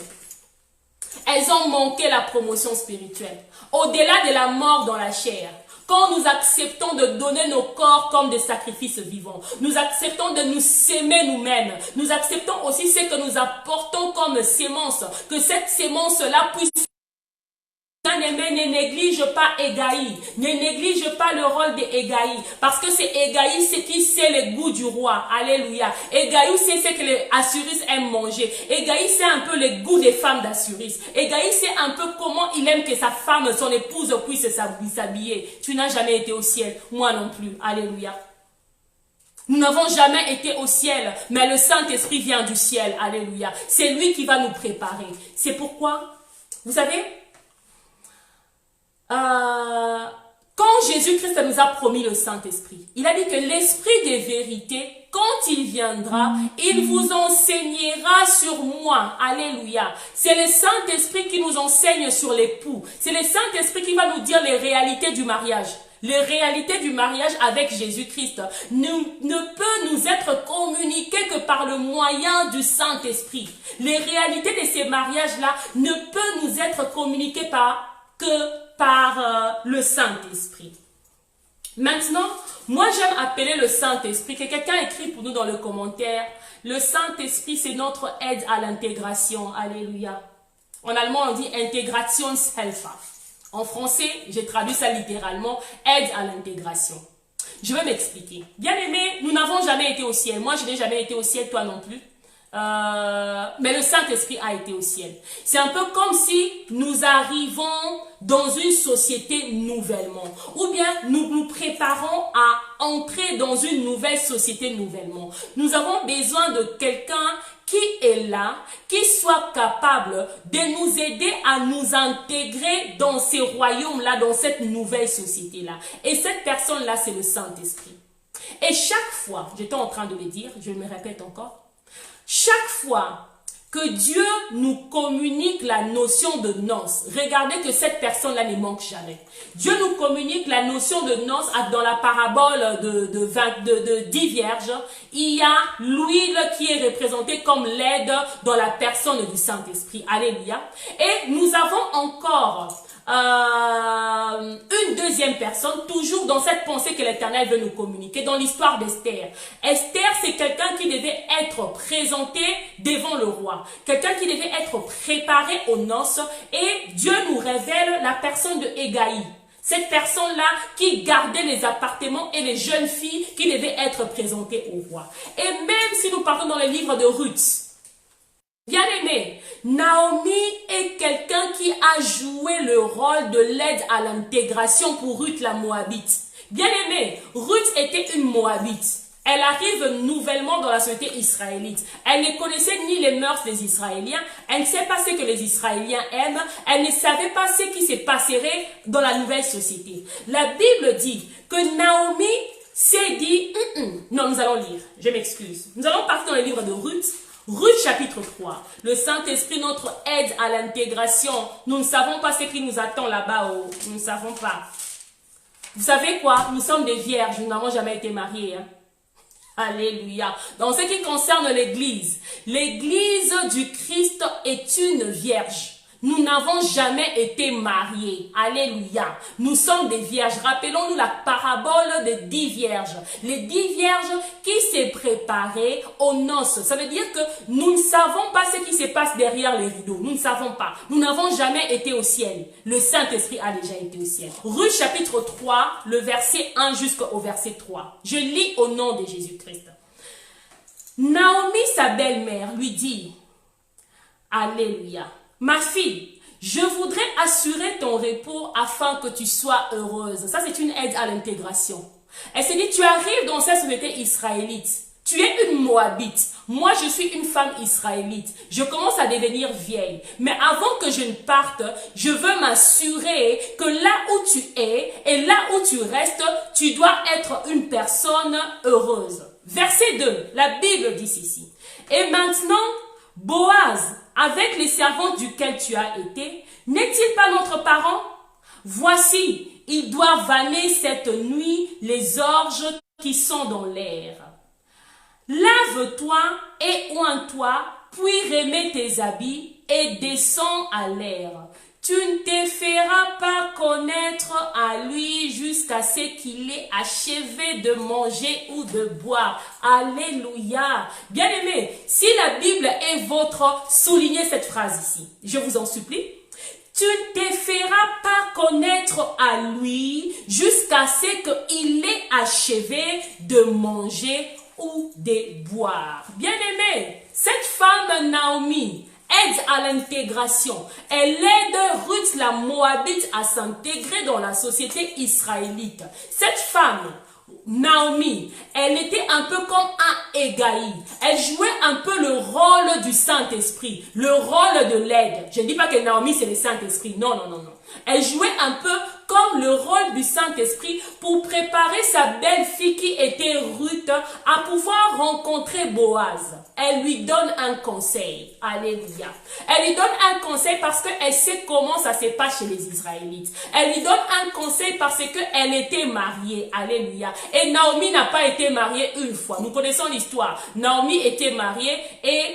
Elles ont manqué la promotion spirituelle. Au-delà de la mort dans la chair, quand nous acceptons de donner nos corps comme des sacrifices vivants, nous acceptons de nous s'aimer nous-mêmes, nous acceptons aussi ce que nous apportons comme sémence, que cette sémence-là puisse... Bien-aimé, ne néglige pas Hégaï, ne néglige pas le rôle de Hégaï, parce que c'est Hégaï, c'est qui sait le goût du roi. Alléluia. Hégaï, c'est ce que les Assuris aiment manger. Hégaï, c'est un peu le goût des femmes d'Assuris. Hégaï, c'est un peu comment il aime que sa femme, son épouse, puisse s'habiller. Tu n'as jamais été au ciel, moi non plus. Alléluia. Nous n'avons jamais été au ciel, mais le Saint-Esprit vient du ciel. Alléluia. C'est lui qui va nous préparer. C'est pourquoi, vous savez, quand Jésus-Christ nous a promis le Saint-Esprit, il a dit que l'Esprit de vérité, quand il viendra, il vous enseignera sur moi. Alléluia. C'est le Saint-Esprit qui nous enseigne sur l'époux. C'est le Saint-Esprit qui va nous dire les réalités du mariage. Les réalités du mariage avec Jésus-Christ ne peut nous être communiquées que par le moyen du Saint-Esprit. Les réalités de ces mariages-là ne peuvent nous être communiquées que par le Saint-Esprit. Maintenant, moi j'aime appeler le Saint-Esprit, que quelqu'un écrit pour nous dans le commentaire, le Saint-Esprit c'est notre aide à l'intégration. Alléluia. En allemand on dit Integrationshelfer. En français, j'ai traduit ça littéralement, aide à l'intégration. Je vais m'expliquer. Bien aimé, nous n'avons jamais été au ciel. Moi je n'ai jamais été au ciel, toi non plus. Mais le Saint-Esprit a été au ciel. C'est un peu comme si nous arrivons dans une société nouvellement. Ou bien nous nous préparons à entrer dans une nouvelle société nouvellement. Nous avons besoin de quelqu'un qui est là, qui soit capable de nous aider à nous intégrer dans ces royaumes-là, dans cette nouvelle société-là. Et cette personne-là, c'est le Saint-Esprit. Et chaque fois, j'étais en train de le dire, je me répète encore, chaque fois que Dieu nous communique la notion de noces, regardez que cette personne-là ne manque jamais. Dieu nous communique la notion de noces dans la parabole de 10 vierges. Il y a l'huile qui est représentée comme l'aide dans la personne du Saint-Esprit. Alléluia. Et nous avons encore une deuxième personne, toujours dans cette pensée que l'Éternel veut nous communiquer, dans l'histoire d'Esther. Esther, c'est quelqu'un qui devait être présenté devant le roi, quelqu'un qui devait être préparé aux noces, et Dieu nous révèle la personne de Hégaï. Cette personne-là qui gardait les appartements et les jeunes filles qui devaient être présentées au roi. Et même si nous partons dans le livre de Ruth, bien aimé, Naomi est quelqu'un qui a joué le rôle de l'aide à l'intégration pour Ruth la Moabite. Bien aimé, Ruth était une Moabite. Elle arrive nouvellement dans la société israélite. Elle ne connaissait ni les mœurs des Israéliens. Elle ne sait pas ce que les Israéliens aiment. Elle ne savait pas ce qui se passerait dans la nouvelle société. La Bible dit que Naomi s'est dit, non, nous allons lire. Je m'excuse. Nous allons partir dans le livre de Ruth. Ruth chapitre 3. Le Saint-Esprit, notre aide à l'intégration. Nous ne savons pas ce qui nous attend là-bas. Oh. Nous ne savons pas. Vous savez quoi? Nous sommes des vierges. Nous n'avons jamais été mariés. Hein? Alléluia. Dans ce qui concerne l'église du Christ est une vierge. Nous n'avons jamais été mariés. Alléluia. Nous sommes des vierges. Rappelons-nous la parabole des 10 vierges. Les 10 vierges qui s'est préparées aux noces. Ça veut dire que nous ne savons pas ce qui se passe derrière les rideaux. Nous ne savons pas. Nous n'avons jamais été au ciel. Le Saint-Esprit a déjà été au ciel. Ruth chapitre 3, le verset 1 jusqu'au verset 3. Je lis au nom de Jésus-Christ. Naomi, sa belle-mère, lui dit, Alléluia. Ma fille, je voudrais assurer ton repos afin que tu sois heureuse. Ça, c'est une aide à l'intégration. Elle s'est dit, tu arrives dans cette société israélite. Tu es une Moabite. Moi, je suis une femme israélite. Je commence à devenir vieille. Mais avant que je ne parte, je veux m'assurer que là où tu es et là où tu restes, tu dois être une personne heureuse. Verset 2, la Bible dit ceci. Et maintenant, Boaz, avec les servantes duquel tu as été, n'est-il pas notre parent? Voici, il doit vanner cette nuit les orges qui sont dans l'air. Lave-toi et oins-toi, puis remets tes habits et descends à l'air. Tu ne te feras pas connaître à lui jusqu'à ce qu'il ait achevé de manger ou de boire. Alléluia. Bien-aimés, si la Bible est votre, soulignez cette phrase ici. Je vous en supplie. Tu ne te feras pas connaître à lui jusqu'à ce qu'il ait achevé de manger ou de boire. Bien-aimés, cette femme Naomi aide à l'intégration. Elle aide Ruth la Moabite à s'intégrer dans la société israélite. Cette femme, Naomi, elle était un peu comme un Égaï. Elle jouait un peu le rôle du Saint-Esprit, le rôle de l'aide. Je ne dis pas que Naomi c'est le Saint-Esprit, non, non, non, non. Elle jouait un peu comme le rôle du Saint-Esprit pour préparer sa belle-fille qui était Ruth à pouvoir rencontrer Boaz. Elle lui donne un conseil. Alléluia. Elle lui donne un conseil parce qu'elle sait comment ça se passe chez les Israélites. Elle lui donne un conseil parce qu'elle était mariée. Alléluia. Et Naomi n'a pas été mariée une fois. Nous connaissons l'histoire. Naomi était mariée et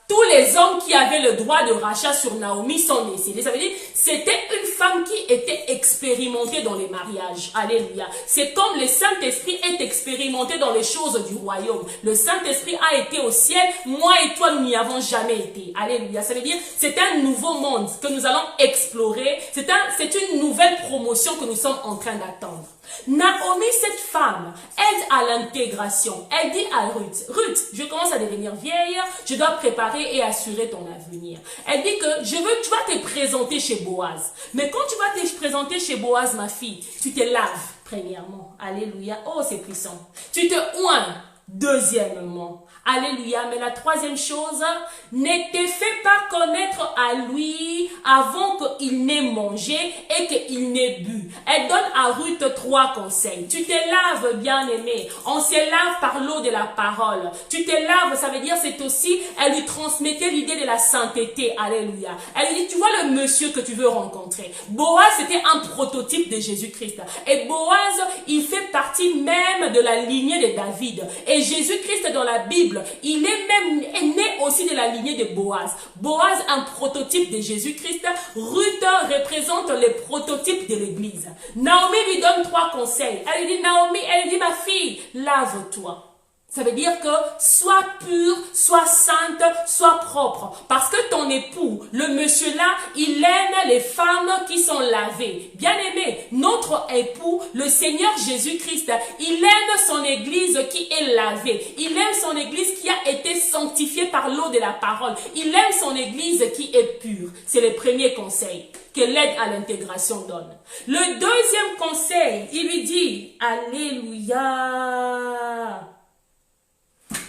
tous les hommes qui avaient le droit de rachat sur Naomi sont décédés. Ça veut dire c'était une femme qui était expérimentée dans les mariages. Alléluia. C'est comme le Saint-Esprit est expérimenté dans les choses du royaume. Le Saint-Esprit a été au ciel. Moi et toi, nous n'y avons jamais été. Alléluia. Ça veut dire c'est un nouveau monde que nous allons explorer. C'est une nouvelle promotion que nous sommes en train d'attendre. Naomi, cette femme, aide à l'intégration. Elle dit à Ruth, Ruth, je commence à devenir vieille, je dois préparer et assurer ton avenir. Elle dit que tu vas te présenter chez Boaz. Mais quand tu vas te présenter chez Boaz, ma fille, tu te laves, premièrement. Alléluia. Oh, c'est puissant. Tu te oins, deuxièmement. Alléluia. Mais la troisième chose, ne te fais pas connaître à lui avant qu'il n'ait mangé et qu'il n'ait bu. Elle donne à Ruth 3 conseils. Tu te laves, bien-aimé. On se lave par l'eau de la parole. Tu te laves, ça veut dire c'est aussi, elle lui transmettait l'idée de la sainteté. Alléluia. Elle lui dit, tu vois le monsieur que tu veux rencontrer. Boaz, c'était un prototype de Jésus-Christ. Et Boaz, il fait partie même de la lignée de David. Et Jésus-Christ dans la Bible, il est même né aussi de la lignée de Boaz. Boaz, un prototype de Jésus-Christ. Ruth représente le prototype de l'église. Naomi lui donne 3 conseils. Elle lui dit, Naomi, elle lui dit, ma fille, lave-toi. Ça veut dire que sois pur, sois sainte, sois propre. Parce que ton époux, le monsieur là, il aime les femmes qui sont lavées. Bien aimé, notre époux, le Seigneur Jésus-Christ, il aime son église qui est lavée. Il aime son église qui a été sanctifiée par l'eau de la parole. Il aime son église qui est pure. C'est le premier conseil que l'aide à l'intégration donne. Le deuxième conseil, il lui dit, Alléluia.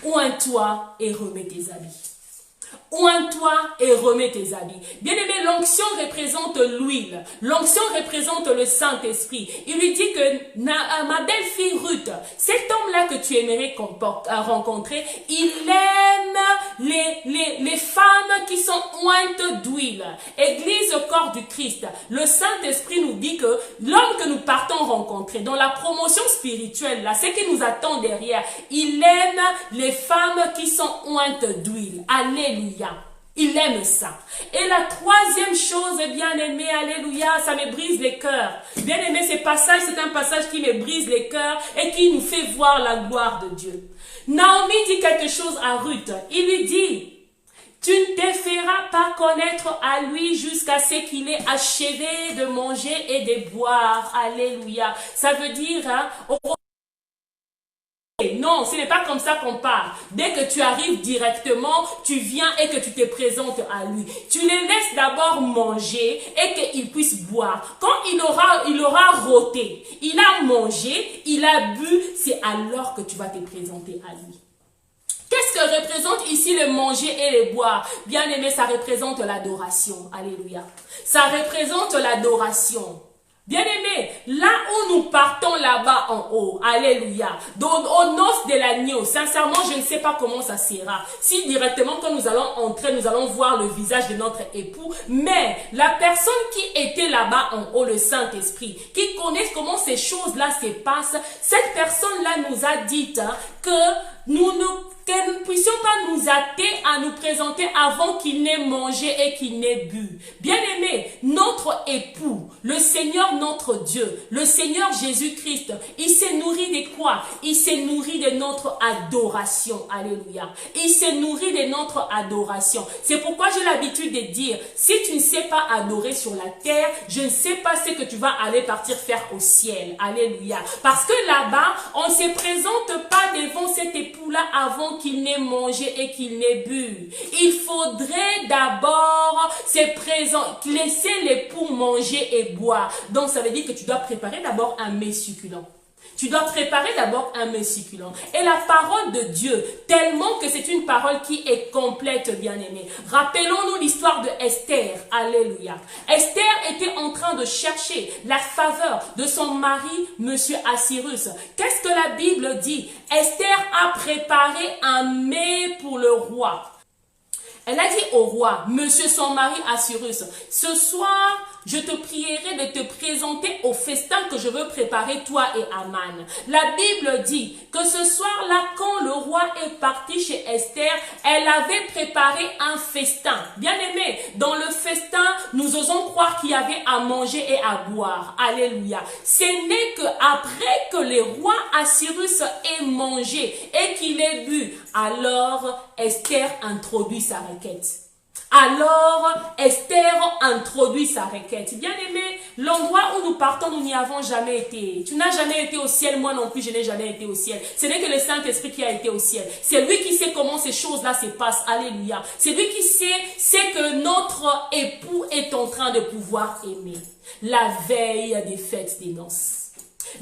Oins-toi et remets tes habits. Oins-toi et remets tes habits. Bien-aimé, l'onction représente l'huile. L'onction représente le Saint-Esprit. Il lui dit que ma belle-fille Ruth, cet homme-là que tu aimerais rencontrer, il aime les femmes qui sont ointes d'huile. Église, corps du Christ. Le Saint-Esprit nous dit que l'homme que nous partons rencontrer, dans la promotion spirituelle, là, ce qui nous attend derrière, il aime les femmes qui sont ointes d'huile. Alléluia. Il aime ça. Et la troisième chose, bien aimé, alléluia, ça me brise les cœurs. Bien aimé, ce passage, c'est un passage qui me brise les cœurs et qui nous fait voir la gloire de Dieu. Naomi dit quelque chose à Ruth. Il lui dit, tu ne te feras pas connaître à lui jusqu'à ce qu'il ait achevé de manger et de boire. Alléluia. Ça veut dire, hein, non, ce n'est pas comme ça qu'on parle. Dès que tu arrives directement, tu viens et que tu te présentes à lui. Tu les laisses d'abord manger et qu'il puisse boire. Quand il aura rôté, il a mangé, il a bu, c'est alors que tu vas te présenter à lui. Qu'est-ce que représente ici le manger et le boire? Bien aimé, ça représente l'adoration. Alléluia. Ça représente l'adoration. Bien aimé, là où nous partons là-bas en haut, alléluia, aux noces de l'agneau, sincèrement, je ne sais pas comment ça sera. Si directement, quand nous allons entrer, nous allons voir le visage de notre époux, mais la personne qui était là-bas en haut, le Saint-Esprit, qui connaît comment ces choses-là se passent, cette personne-là nous a dit que nous ne puissions pas nous hâter à nous présenter avant qu'il n'ait mangé et qu'il n'ait bu. Bien-aimé, notre époux, le Seigneur notre Dieu, le Seigneur Jésus-Christ, il s'est nourri de quoi? Il s'est nourri de notre adoration. Alléluia. Il s'est nourri de notre adoration. C'est pourquoi j'ai l'habitude de dire, si tu ne sais pas adorer sur la terre, je ne sais pas ce que tu vas aller partir faire au ciel. Alléluia. Parce que là-bas, on ne se présente pas devant cet époux-là avant qu'il n'ait mangé et qu'il n'ait bu. Il faudrait d'abord laisser l'époux manger et boire. Donc ça veut dire que tu dois préparer d'abord un mets succulent. Tu dois préparer d'abord un mets succulent. Et la parole de Dieu, tellement que c'est une parole qui est complète, bien-aimée. Rappelons-nous l'histoire de Esther. Alléluia. Esther était en train de chercher la faveur de son mari, monsieur Assyrus. Qu'est-ce que la Bible dit? Esther a préparé un mets pour le roi. Elle a dit au roi, monsieur son mari Assyrus, ce soir, je te prierai de te présenter au festin que je veux préparer toi et Aman. La Bible dit que ce soir-là, quand le roi est parti chez Esther, elle avait préparé un festin. Bien aimé, dans le festin, nous osons croire qu'il y avait à manger et à boire. Alléluia. Ce n'est qu'après que le roi Assyrus ait mangé et qu'il ait bu, alors Esther introduit sa requête. Alors, Esther introduit sa requête. Bien aimé, l'endroit où nous partons, nous n'y avons jamais été. Tu n'as jamais été au ciel, moi non plus, je n'ai jamais été au ciel. Ce n'est que le Saint-Esprit qui a été au ciel. C'est lui qui sait comment ces choses-là se passent. Alléluia. C'est lui qui sait que notre époux est en train de pouvoir aimer. La veille des fêtes des noces.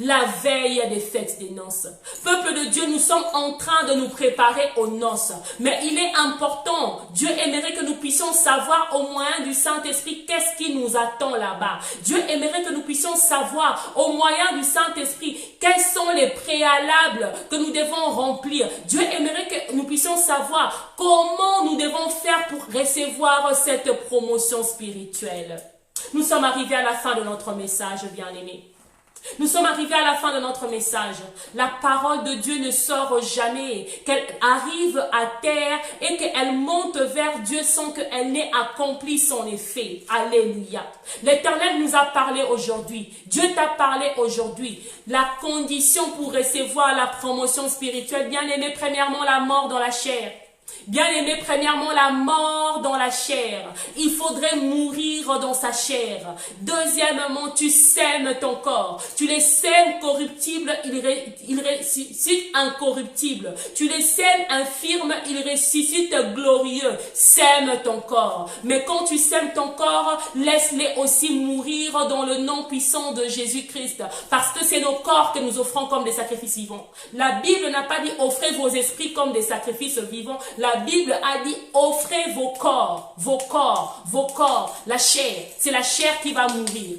La veille des fêtes des noces. Peuple de Dieu, nous sommes en train de nous préparer aux noces. Mais il est important, Dieu aimerait que nous puissions savoir au moyen du Saint-Esprit qu'est-ce qui nous attend là-bas. Dieu aimerait que nous puissions savoir au moyen du Saint-Esprit quels sont les préalables que nous devons remplir. Dieu aimerait que nous puissions savoir comment nous devons faire pour recevoir cette promotion spirituelle. Nous sommes arrivés à la fin de notre message, bien-aimés. Nous sommes arrivés à la fin de notre message. La parole de Dieu ne sort jamais, qu'elle arrive à terre et qu'elle monte vers Dieu sans qu'elle n'ait accompli son effet. Alléluia. L'Éternel nous a parlé aujourd'hui. Dieu t'a parlé aujourd'hui. La condition pour recevoir la promotion spirituelle, bien aimé, premièrement, la mort dans la chair. Bien aimé, premièrement, la mort dans la chair. Il faudrait mourir dans sa chair. Deuxièmement, tu sèmes ton corps. Tu les sèmes corruptibles, il ressuscite incorruptible. Tu les sèmes infirmes, il ressuscite glorieux. Sème ton corps. Mais quand tu sèmes ton corps, laisse-les aussi mourir dans le nom puissant de Jésus-Christ. Parce que c'est nos corps que nous offrons comme des sacrifices vivants. La Bible n'a pas dit offrez vos esprits comme des sacrifices vivants. La Bible a dit offrez vos corps, la chair. C'est la chair qui va mourir.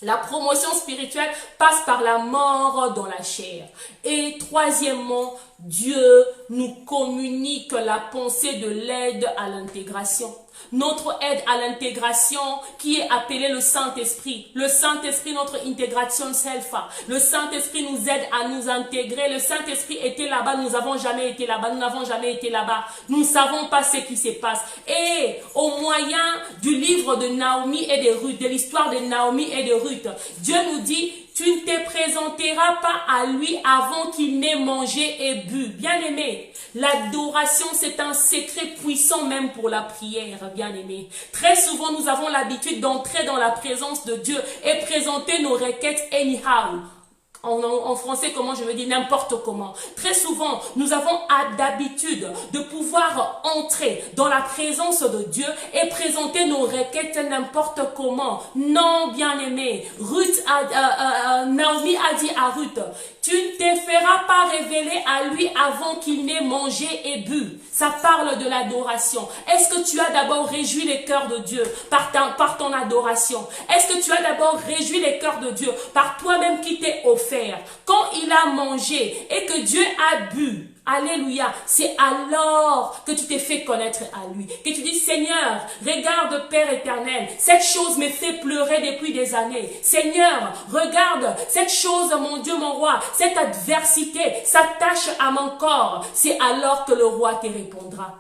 La promotion spirituelle passe par la mort dans la chair. Et troisièmement, Dieu nous communique la pensée de l'aide à l'intégration. Notre aide à l'intégration qui est appelée le Saint-Esprit. Le Saint-Esprit, notre intégration self. Le Saint-Esprit nous aide à nous intégrer. Le Saint-Esprit était là-bas, nous n'avons jamais été là-bas. Nous n'avons jamais été là-bas. Nous ne savons pas ce qui se passe. Et au moyen du livre de Naomi et de Ruth, de l'histoire de Naomi et de Ruth, Dieu nous dit, tu ne te présenteras pas à lui avant qu'il n'ait mangé et bu. Bien-aimé, l'adoration, c'est un secret puissant même pour la prière, bien-aimé. Très souvent, nous avons l'habitude d'entrer dans la présence de Dieu et présenter nos requêtes anyhow. En français, comment je veux dire, n'importe comment. Très souvent, nous avons d'habitude de pouvoir entrer dans la présence de Dieu et présenter nos requêtes n'importe comment. Non, bien-aimé. Naomi a dit à Ruth, tu ne te feras pas révéler à lui avant qu'il n'ait mangé et bu. Ça parle de l'adoration. Est-ce que tu as d'abord réjoui les cœurs de Dieu par ton adoration? Est-ce que tu as d'abord réjoui les cœurs de Dieu par toi-même qui t'es offert? Quand il a mangé et que Dieu a bu, alléluia, c'est alors que tu t'es fait connaître à lui. Que tu dis, Seigneur, regarde Père éternel, cette chose me fait pleurer depuis des années. Seigneur, regarde cette chose, mon Dieu, mon roi, cette adversité s'attache à mon corps. C'est alors que le roi te répondra.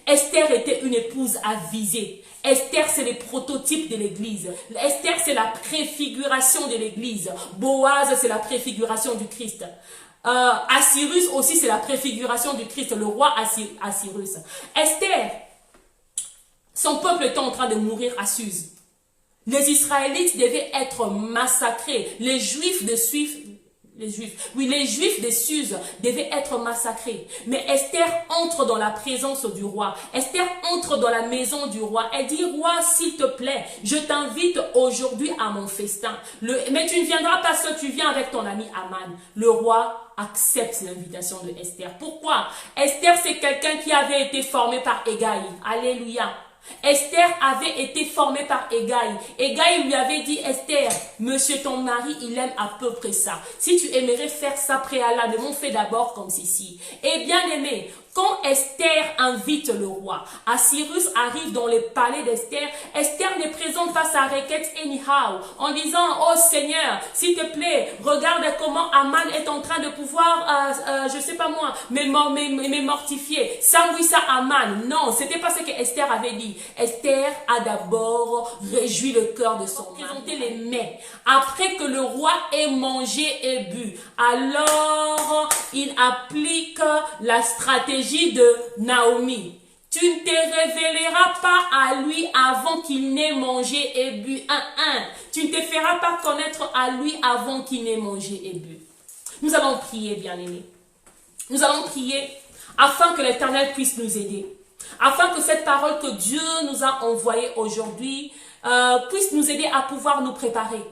Esther était une épouse avisée. Esther, c'est le prototype de l'église. Esther, c'est la préfiguration de l'église. Boaz, c'est la préfiguration du Christ. Assyrus aussi, c'est la préfiguration du Christ, le roi Assyrus. Esther, son peuple était en train de mourir à Suse. Les Israélites devaient être massacrés. Les Juifs de Suse devaient être massacrés. Mais Esther entre dans la présence du roi. Esther entre dans la maison du roi. Elle dit, roi, s'il te plaît, je t'invite aujourd'hui à mon festin. Mais tu ne viendras pas seul, tu viens avec ton ami Aman. Le roi accepte l'invitation de Esther. Pourquoi? Esther, c'est quelqu'un qui avait été formé par Hégaï. Alléluia. Esther avait été formée par Hégaï. Hégaï lui avait dit, Esther, monsieur ton mari, il aime à peu près ça. Si tu aimerais faire ça préalablement, fais d'abord comme ceci. Et bien aimé, quand Esther invite le roi, Assyrus arrive dans le palais d'Esther. Esther ne présente pas sa requête anyhow, en disant, oh Seigneur, s'il te plaît, regarde comment Aman est en train de pouvoir, je sais pas moi, me mortifier. Sambouille ça Aman. Non, c'était pas ce que Esther avait dit. Esther a d'abord réjoui le cœur de son mari. Présenter les mets. Après que le roi ait mangé et bu, alors il applique la stratégie de Naomi. Tu ne te révéleras pas à lui avant qu'il n'ait mangé et bu. Tu ne te feras pas connaître à lui avant qu'il n'ait mangé et bu. Nous allons prier, bien-aimés. Nous allons prier afin que l'Éternel puisse nous aider. Afin que cette parole que Dieu nous a envoyée aujourd'hui puisse nous aider à pouvoir nous préparer.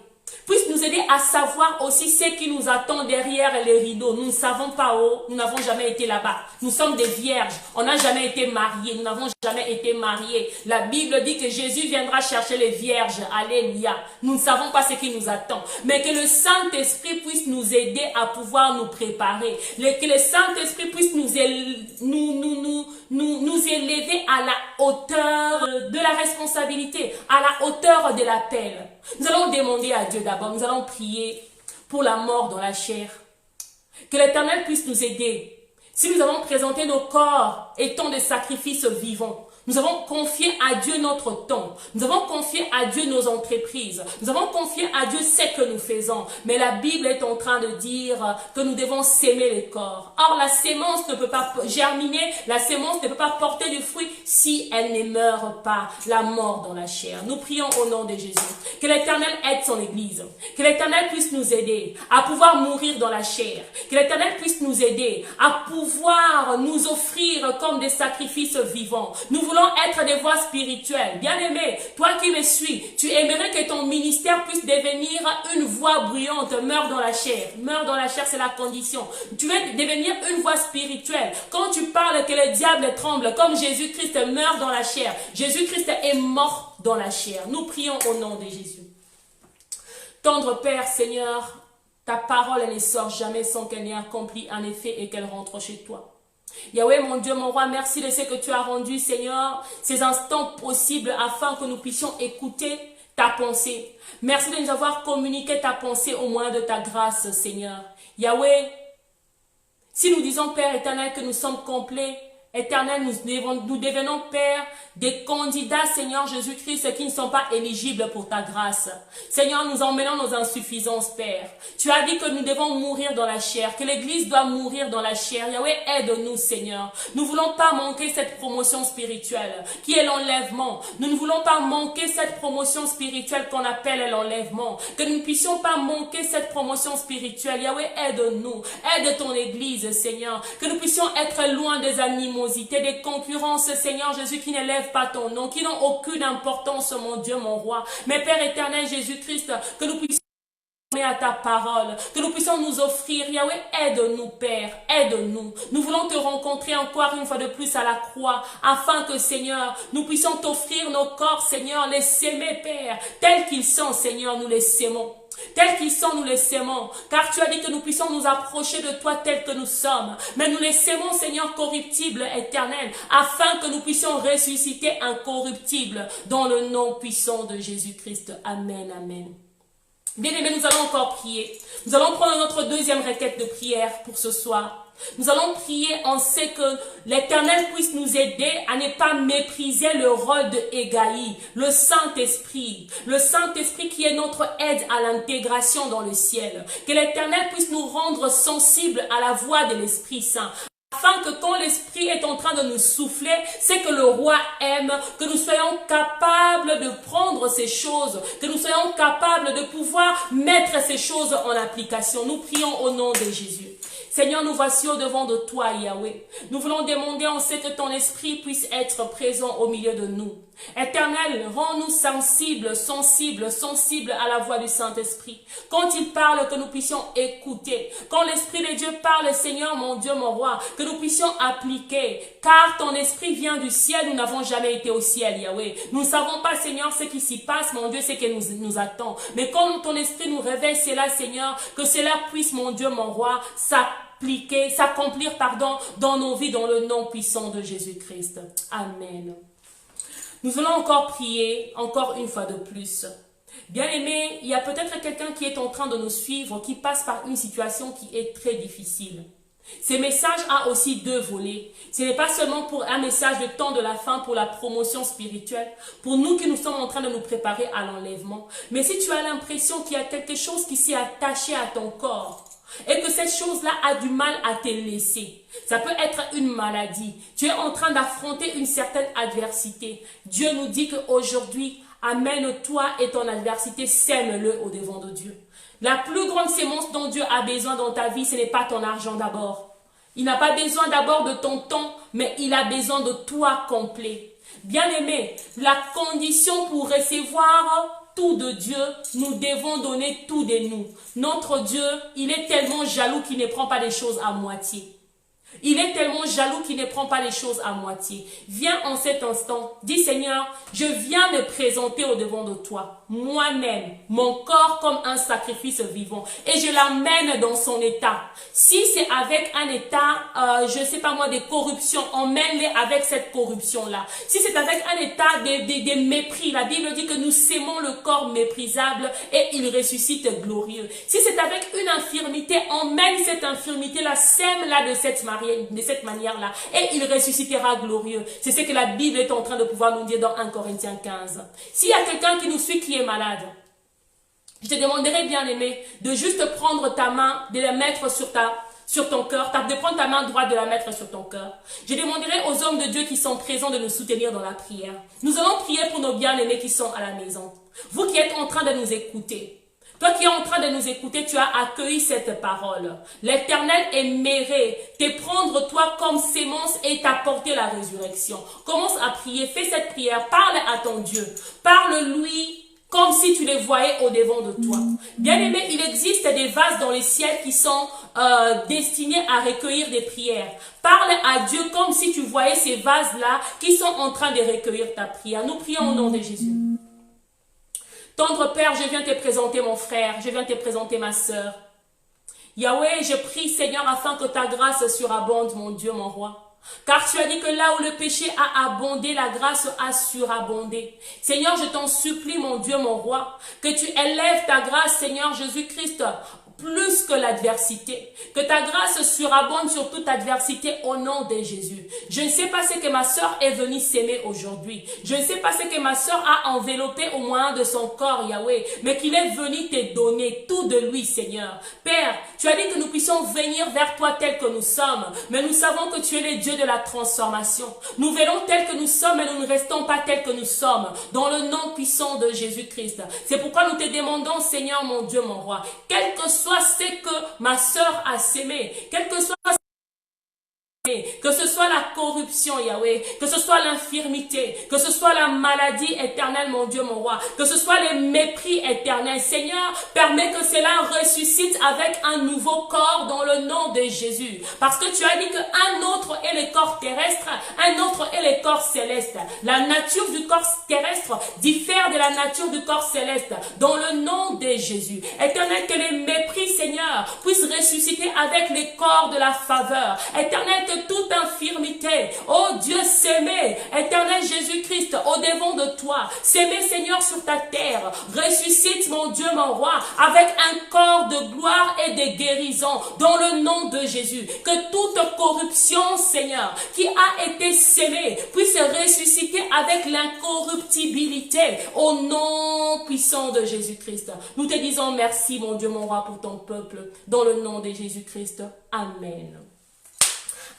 Puisse nous aider à savoir aussi ce qui nous attend derrière les rideaux. Nous ne savons pas où, nous n'avons jamais été là-bas. Nous sommes des vierges, on n'a jamais été mariés, nous n'avons jamais été mariés. La Bible dit que Jésus viendra chercher les vierges. Alléluia. Nous ne savons pas ce qui nous attend. Mais que le Saint-Esprit puisse nous aider à pouvoir nous préparer. Que le Saint-Esprit puisse nous élever à la hauteur de la responsabilité, à la hauteur de l'appel. Nous allons demander à Dieu d'abord, nous allons prier pour la mort dans la chair. Que l'Éternel puisse nous aider. Si nous avons présenté nos corps étant des sacrifices vivants, nous avons confié à Dieu notre temps. Nous avons confié à Dieu nos entreprises. Nous avons confié à Dieu ce que nous faisons. Mais la Bible est en train de dire que nous devons s'aimer les corps. Or, la sémence ne peut pas germiner, la sémence ne peut pas porter du fruit si elle ne meurt pas, la mort dans la chair. Nous prions au nom de Jésus. Que l'Éternel aide son Église. Que l'Éternel puisse nous aider à pouvoir mourir dans la chair. Que l'Éternel puisse nous aider à pouvoir nous offrir comme des sacrifices vivants. Nous voulons être des voix spirituelles. Bien-aimé, toi qui me suis, tu aimerais que ton ministère puisse devenir une voix bruyante. Meurs dans la chair. Meurs dans la chair, c'est la condition. Tu veux devenir une voix spirituelle. Quand tu parles, que le diable tremble, comme Jésus-Christ meurt dans la chair. Jésus-Christ est mort dans la chair. Nous prions au nom de Jésus. Tendre Père, Seigneur, ta parole, elle ne sort jamais sans qu'elle n'ait accompli un effet et qu'elle rentre chez toi. Yahweh, mon Dieu, mon roi, merci de ce que tu as rendu, Seigneur, ces instants possibles afin que nous puissions écouter ta pensée. Merci de nous avoir communiqué ta pensée au moyen de ta grâce, Seigneur. Yahweh, si nous disons, Père éternel, que nous sommes complets, Éternel, nous devenons, Père, des candidats, Seigneur Jésus-Christ, qui ne sont pas éligibles pour ta grâce. Seigneur, nous emmenons nos insuffisances, Père. Tu as dit que nous devons mourir dans la chair, que l'Église doit mourir dans la chair. Yahweh, aide-nous, Seigneur. Nous ne voulons pas manquer cette promotion spirituelle, qui est l'enlèvement. Nous ne voulons pas manquer cette promotion spirituelle qu'on appelle l'enlèvement. Que nous ne puissions pas manquer cette promotion spirituelle. Yahweh, aide-nous. Aide ton Église, Seigneur. Que nous puissions être loin des animaux, des concurrences, Seigneur Jésus, qui n'élèvent pas ton nom, qui n'ont aucune importance, mon Dieu, mon roi. Mais Père éternel Jésus-Christ, que nous puissions à ta parole, que nous puissions nous offrir. Yahweh, aide-nous, Père, aide-nous. Nous voulons te rencontrer encore une fois de plus à la croix, afin que, Seigneur, nous puissions t'offrir nos corps, Seigneur, les s'aimer, Père, tels qu'ils sont, Seigneur, nous les s'aimons. Tels qu'ils sont, nous les s'aimons, car tu as dit que nous puissions nous approcher de toi tels que nous sommes. Mais nous les s'aimons, Seigneur, corruptible, éternel, afin que nous puissions ressusciter incorruptible dans le nom puissant de Jésus-Christ. Amen, amen. Bien-aimés, nous allons encore prier. Nous allons prendre notre deuxième requête de prière pour ce soir. Nous allons prier en ce que l'Éternel puisse nous aider à ne pas mépriser le rôle de Égaï, le Saint-Esprit. Le Saint-Esprit qui est notre aide à l'intégration dans le ciel. Que l'Éternel puisse nous rendre sensibles à la voix de l'Esprit Saint. Afin que quand l'Esprit est en train de nous souffler, c'est que le roi aime, que nous soyons capables de prendre ces choses, que nous soyons capables de pouvoir mettre ces choses en application. Nous prions au nom de Jésus. Seigneur, nous voici au-devant de toi, Yahweh. Nous voulons demander en ce que ton esprit puisse être présent au milieu de nous. Éternel, rends-nous sensibles à la voix du Saint-Esprit. Quand il parle, que nous puissions écouter. Quand l'Esprit de Dieu parle, Seigneur, mon Dieu, mon roi, que nous puissions appliquer. Car ton esprit vient du ciel, nous n'avons jamais été au ciel, Yahweh. Nous ne savons pas, Seigneur, ce qui s'y passe, mon Dieu, ce qui nous attend. Mais quand ton esprit nous révèle cela, Seigneur, que cela puisse, mon Dieu, mon roi, s'accomplir, dans nos vies, dans le nom puissant de Jésus-Christ. Amen. Nous allons encore prier, encore une fois de plus. Bien-aimé, il y a peut-être quelqu'un qui est en train de nous suivre, qui passe par une situation qui est très difficile. Ce message a aussi deux volets. Ce n'est pas seulement pour un message de temps de la fin, pour la promotion spirituelle, pour nous qui nous sommes en train de nous préparer à l'enlèvement. Mais si tu as l'impression qu'il y a quelque chose qui s'est attaché à ton corps, et que cette chose-là a du mal à te laisser. Ça peut être une maladie. Tu es en train d'affronter une certaine adversité. Dieu nous dit qu'aujourd'hui, amène-toi et ton adversité, sème-le au devant de Dieu. La plus grande sémence dont Dieu a besoin dans ta vie, ce n'est pas ton argent d'abord. Il n'a pas besoin d'abord de ton temps, mais il a besoin de toi complet. Bien-aimé, la condition pour recevoir tout de Dieu, nous devons donner tout de nous. Notre Dieu, il est tellement jaloux qu'il ne prend pas des choses à moitié. Il est tellement jaloux qu'il ne prend pas les choses à moitié. Viens en cet instant, dis Seigneur, je viens me présenter au devant de toi, moi-même, mon corps comme un sacrifice vivant, et je l'amène dans son état. Si c'est avec un état, je ne sais pas moi, de corruption, emmène-les avec cette corruption-là. Si c'est avec un état de mépris, la Bible dit que nous sémons le corps méprisable et il ressuscite glorieux. Si c'est avec une infirmité, emmène cette infirmité-là, sème-la de cette manière-là, et il ressuscitera glorieux. C'est ce que la Bible est en train de pouvoir nous dire dans 1 Corinthiens 15. S'il y a quelqu'un qui nous suit qui est malade, je te demanderai, bien aimé, de juste prendre ta main, de la mettre sur ton cœur, de prendre ta main droite, de la mettre sur ton cœur. Je demanderai aux hommes de Dieu qui sont présents de nous soutenir dans la prière. Nous allons prier pour nos bien-aimés qui sont à la maison. Vous qui êtes en train de nous écouter, toi qui es en train de nous écouter, tu as accueilli cette parole. L'Éternel aimerait te prendre toi comme sémence et t'apporter la résurrection. Commence à prier, fais cette prière, parle à ton Dieu. Parle-lui comme si tu les voyais au devant de toi. Bien-aimé, il existe des vases dans les ciels qui sont destinés à recueillir des prières. Parle à Dieu comme si tu voyais ces vases-là qui sont en train de recueillir ta prière. Nous prions au nom de Jésus. Tendre Père, je viens te présenter mon frère, je viens te présenter ma sœur. Yahweh, je prie Seigneur afin que ta grâce surabonde, mon Dieu, mon roi. Car tu as dit que là où le péché a abondé, la grâce a surabondé. Seigneur, je t'en supplie, mon Dieu, mon roi, que tu élèves ta grâce, Seigneur Jésus-Christ, plus que l'adversité. Que ta grâce surabonde sur toute adversité au nom de Jésus. Je ne sais pas ce que ma soeur est venue s'aimer aujourd'hui. Je ne sais pas ce que ma soeur a enveloppé au moyen de son corps, Yahweh. Mais qu'il est venu te donner tout de lui, Seigneur. Père, tu as dit que nous puissions venir vers toi tel que nous sommes. Mais nous savons que tu es le Dieu de la transformation. Nous venons tel que nous sommes et nous ne restons pas tel que nous sommes. Dans le nom puissant de Jésus-Christ. C'est pourquoi nous te demandons, Seigneur, mon Dieu, mon roi, quel que soit ce que ma sœur a sémé, quel que soit que ce soit la corruption, Yahweh, que ce soit l'infirmité, que ce soit la maladie éternelle, mon Dieu, mon roi, que ce soit les mépris éternels. Seigneur, permets que cela ressuscite avec un nouveau corps dans le nom de Jésus. Parce que tu as dit qu'un autre est le corps terrestre, un autre est le corps céleste. La nature du corps terrestre diffère de la nature du corps céleste dans le nom de Jésus. Éternel, que les mépris, Seigneur, puissent ressusciter avec les corps de la faveur. Éternel, que toute infirmité, oh Dieu, s'aimer, éternel Jésus-Christ, au devant de toi, s'aimer, Seigneur, sur ta terre, ressuscite, mon Dieu, mon roi, avec un corps de gloire et de guérison, dans le nom de Jésus, que toute corruption, Seigneur, qui a été sémée, puisse ressusciter avec l'incorruptibilité, au nom puissant de Jésus-Christ. Nous te disons merci, mon Dieu, mon roi, pour ton peuple, dans le nom de Jésus-Christ. Amen.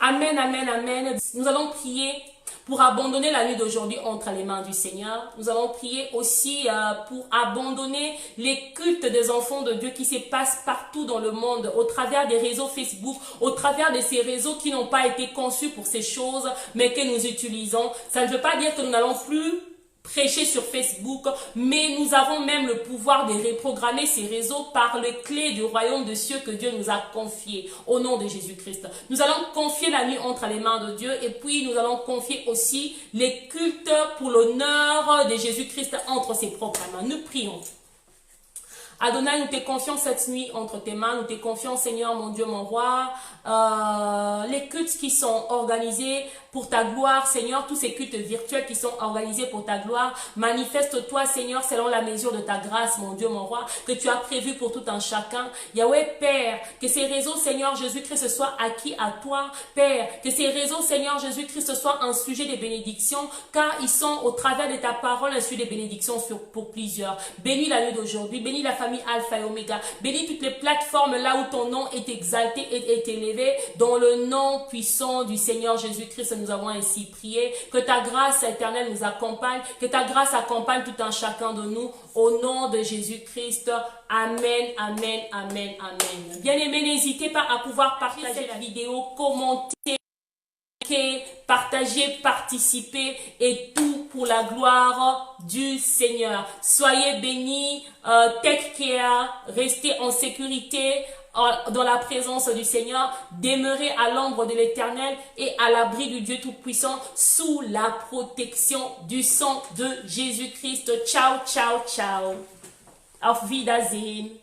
Amen, amen, amen. Nous allons prier pour abandonner la nuit d'aujourd'hui entre les mains du Seigneur. Nous allons prier aussi pour abandonner les cultes des enfants de Dieu qui se passent partout dans le monde, au travers des réseaux Facebook, au travers de ces réseaux qui n'ont pas été conçus pour ces choses, mais que nous utilisons. Ça ne veut pas dire que nous n'allons plus prêcher sur Facebook, mais nous avons même le pouvoir de reprogrammer ces réseaux par les clés du royaume de cieux que Dieu nous a confiées au nom de Jésus-Christ. Nous allons confier la nuit entre les mains de Dieu et puis nous allons confier aussi les cultes pour l'honneur de Jésus-Christ entre ses propres mains. Nous prions. Adonai, nous te confions cette nuit entre tes mains. Nous te confions, Seigneur, mon Dieu, mon roi, les cultes qui sont organisés pour ta gloire, Seigneur, tous ces cultes virtuels qui sont organisés pour ta gloire. Manifeste-toi, Seigneur, selon la mesure de ta grâce, mon Dieu, mon roi, que tu as prévu pour tout un chacun. Yahweh, Père, que ces réseaux, Seigneur Jésus-Christ, soient acquis à toi. Père, que ces réseaux, Seigneur Jésus-Christ, soient un sujet de bénédiction, car ils sont, au travers de ta parole, un sujet de bénédiction pour plusieurs. Bénis la nuit d'aujourd'hui, bénis la famille Alpha et Omega, bénis toutes les plateformes là où ton nom est exalté et est élevé, dans le nom puissant du Seigneur Jésus-Christ. Nous avons ainsi prié. Que ta grâce éternelle nous accompagne. Que ta grâce accompagne tout un chacun de nous. Au nom de Jésus-Christ. Amen, amen, amen, amen. Bien-aimés, n'hésitez pas à pouvoir partager la vidéo, commenter. liker, partager, participer et tout pour la gloire du Seigneur. Soyez bénis, take care, restez en sécurité dans la présence du Seigneur, demeurez à l'ombre de l'Éternel et à l'abri du Dieu Tout-Puissant sous la protection du sang de Jésus-Christ. Ciao, ciao, ciao. Auf Wiedersehen.